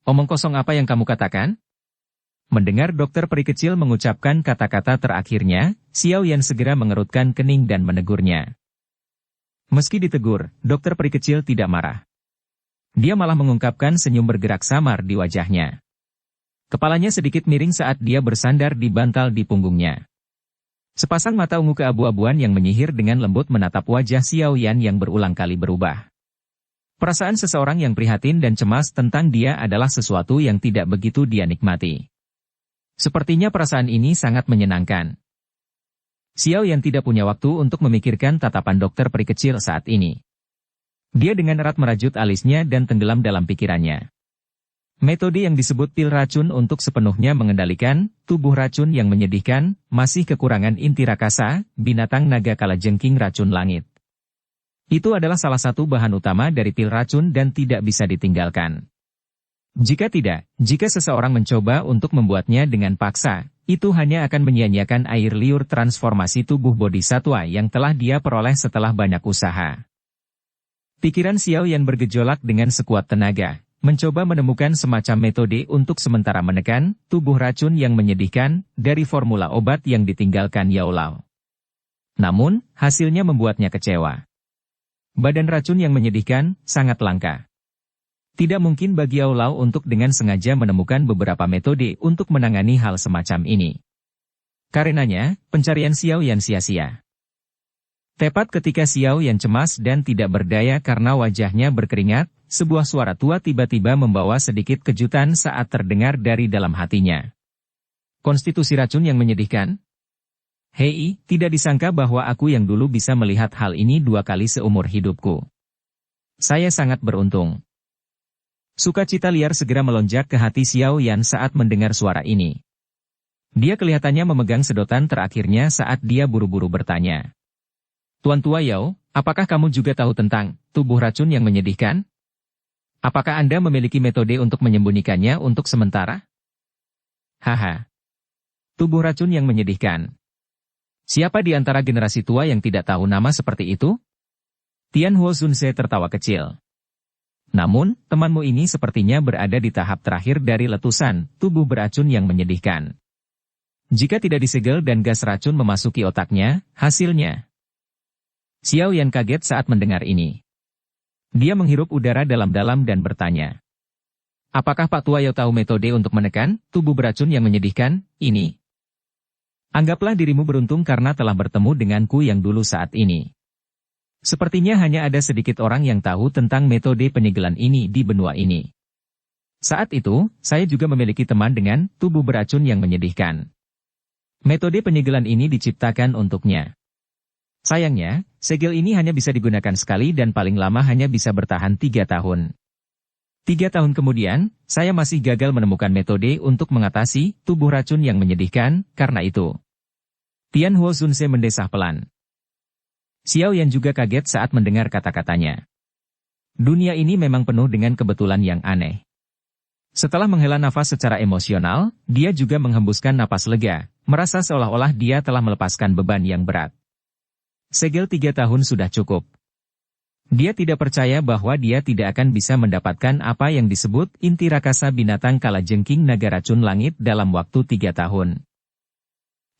Omong kosong apa yang kamu katakan?" Mendengar dokter peri kecil mengucapkan kata-kata terakhirnya, Xiao Yan segera mengerutkan kening dan menegurnya. Meski ditegur, dokter peri kecil tidak marah. Dia malah mengungkapkan senyum bergerak samar di wajahnya. Kepalanya sedikit miring saat dia bersandar di bantal di punggungnya. Sepasang mata ungu keabu-abuan yang menyihir dengan lembut menatap wajah Xiao Yan yang berulang kali berubah. Perasaan seseorang yang prihatin dan cemas tentang dia adalah sesuatu yang tidak begitu dia nikmati. Sepertinya perasaan ini sangat menyenangkan. Xiao Yan tidak punya waktu untuk memikirkan tatapan dokter peri kecil saat ini. Dia dengan erat merajut alisnya dan tenggelam dalam pikirannya. Metode yang disebut pil racun untuk sepenuhnya mengendalikan tubuh racun yang menyedihkan, masih kekurangan inti rakasa, binatang naga kalajengking racun langit. Itu adalah salah satu bahan utama dari pil racun dan tidak bisa ditinggalkan. Jika seseorang mencoba untuk membuatnya dengan paksa, itu hanya akan menyia-nyiakan air liur transformasi tubuh bodhisatwa yang telah dia peroleh setelah banyak usaha. Pikiran Xiao Yan bergejolak dengan sekuat tenaga, mencoba menemukan semacam metode untuk sementara menekan tubuh racun yang menyedihkan dari formula obat yang ditinggalkan Yao Lao. Namun, hasilnya membuatnya kecewa. Badan racun yang menyedihkan sangat langka. Tidak mungkin bagi Yao Lao untuk dengan sengaja menemukan beberapa metode untuk menangani hal semacam ini. Karenanya, pencarian Xiao Yan sia-sia. Tepat ketika Xiao Yan cemas dan tidak berdaya karena wajahnya berkeringat, sebuah suara tua tiba-tiba membawa sedikit kejutan saat terdengar dari dalam hatinya. "Konstitusi racun yang menyedihkan? Hei, tidak disangka bahwa aku yang dulu bisa melihat hal ini 2 kali seumur hidupku. Saya sangat beruntung." Sukacita liar segera melonjak ke hati Xiao Yan saat mendengar suara ini. Dia kelihatannya memegang sedotan terakhirnya saat dia buru-buru bertanya. "Tuan Tua Yao, apakah kamu juga tahu tentang tubuh racun yang menyedihkan? Apakah Anda memiliki metode untuk menyembunyikannya untuk sementara?" "Haha. Tubuh racun yang menyedihkan. Siapa di antara generasi tua yang tidak tahu nama seperti itu?" Tian Huo Zunse tertawa kecil. "Namun, temanmu ini sepertinya berada di tahap terakhir dari letusan tubuh beracun yang menyedihkan. Jika tidak disegel dan gas racun memasuki otaknya, hasilnya..." Xiao Yan kaget saat mendengar ini. Dia menghirup udara dalam-dalam dan bertanya. "Apakah Pak Tua Yao tahu metode untuk menekan tubuh beracun yang menyedihkan ini? Anggaplah dirimu beruntung karena telah bertemu denganku yang dulu saat ini. Sepertinya hanya ada sedikit orang yang tahu tentang metode penyegelan ini di benua ini. Saat itu, saya juga memiliki teman dengan tubuh beracun yang menyedihkan. Metode penyegelan ini diciptakan untuknya. Sayangnya, segel ini hanya bisa digunakan sekali dan paling lama hanya bisa bertahan 3 tahun. 3 tahun kemudian, saya masih gagal menemukan metode untuk mengatasi tubuh racun yang menyedihkan, karena itu." Tian Huo Zunse mendesah pelan. Xiao Yan juga kaget saat mendengar kata-katanya. Dunia ini memang penuh dengan kebetulan yang aneh. Setelah menghela nafas secara emosional, dia juga menghembuskan napas lega, merasa seolah-olah dia telah melepaskan beban yang berat. Segel 3 tahun sudah cukup. Dia tidak percaya bahwa dia tidak akan bisa mendapatkan apa yang disebut inti rakasa binatang kalajengking naga racun langit dalam waktu 3 tahun.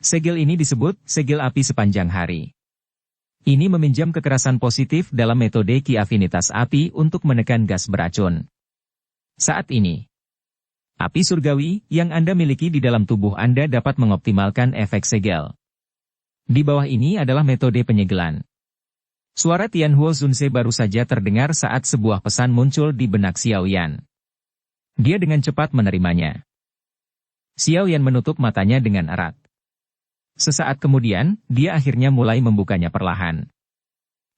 Segel ini disebut segel api sepanjang hari. Ini meminjam kekerasan positif dalam metode ki afinitas api untuk menekan gas beracun. Saat ini, api surgawi yang Anda miliki di dalam tubuh Anda dapat mengoptimalkan efek segel. Di bawah ini adalah metode penyegelan. Suara Tianhuo Zunze baru saja terdengar saat sebuah pesan muncul di benak Xiao Yan. Dia dengan cepat menerimanya. Xiao Yan menutup matanya dengan erat. Sesaat kemudian, dia akhirnya mulai membukanya perlahan.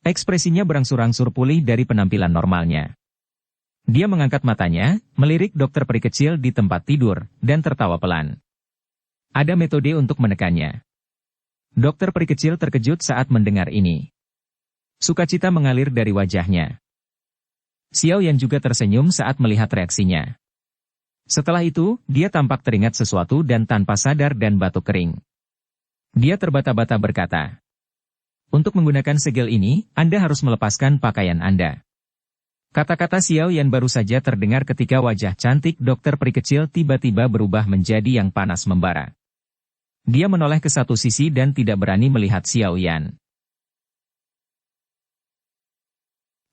Ekspresinya berangsur-angsur pulih dari penampilan normalnya. Dia mengangkat matanya, melirik dokter peri kecil di tempat tidur, dan tertawa pelan. Ada metode untuk menekannya. Dokter peri kecil terkejut saat mendengar ini. Sukacita mengalir dari wajahnya. Xiao Yan juga tersenyum saat melihat reaksinya. Setelah itu, dia tampak teringat sesuatu dan tanpa sadar dan batuk kering. Dia terbata-bata berkata, "Untuk menggunakan segel ini, Anda harus melepaskan pakaian Anda." Kata-kata Xiao Yan baru saja terdengar ketika wajah cantik dokter peri kecil tiba-tiba berubah menjadi yang panas membara. Dia menoleh ke satu sisi dan tidak berani melihat Xiao Yan.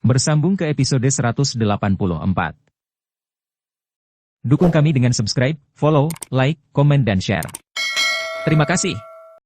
Bersambung ke episode 184. Dukung kami dengan subscribe, follow, like, komen dan share. Terima kasih.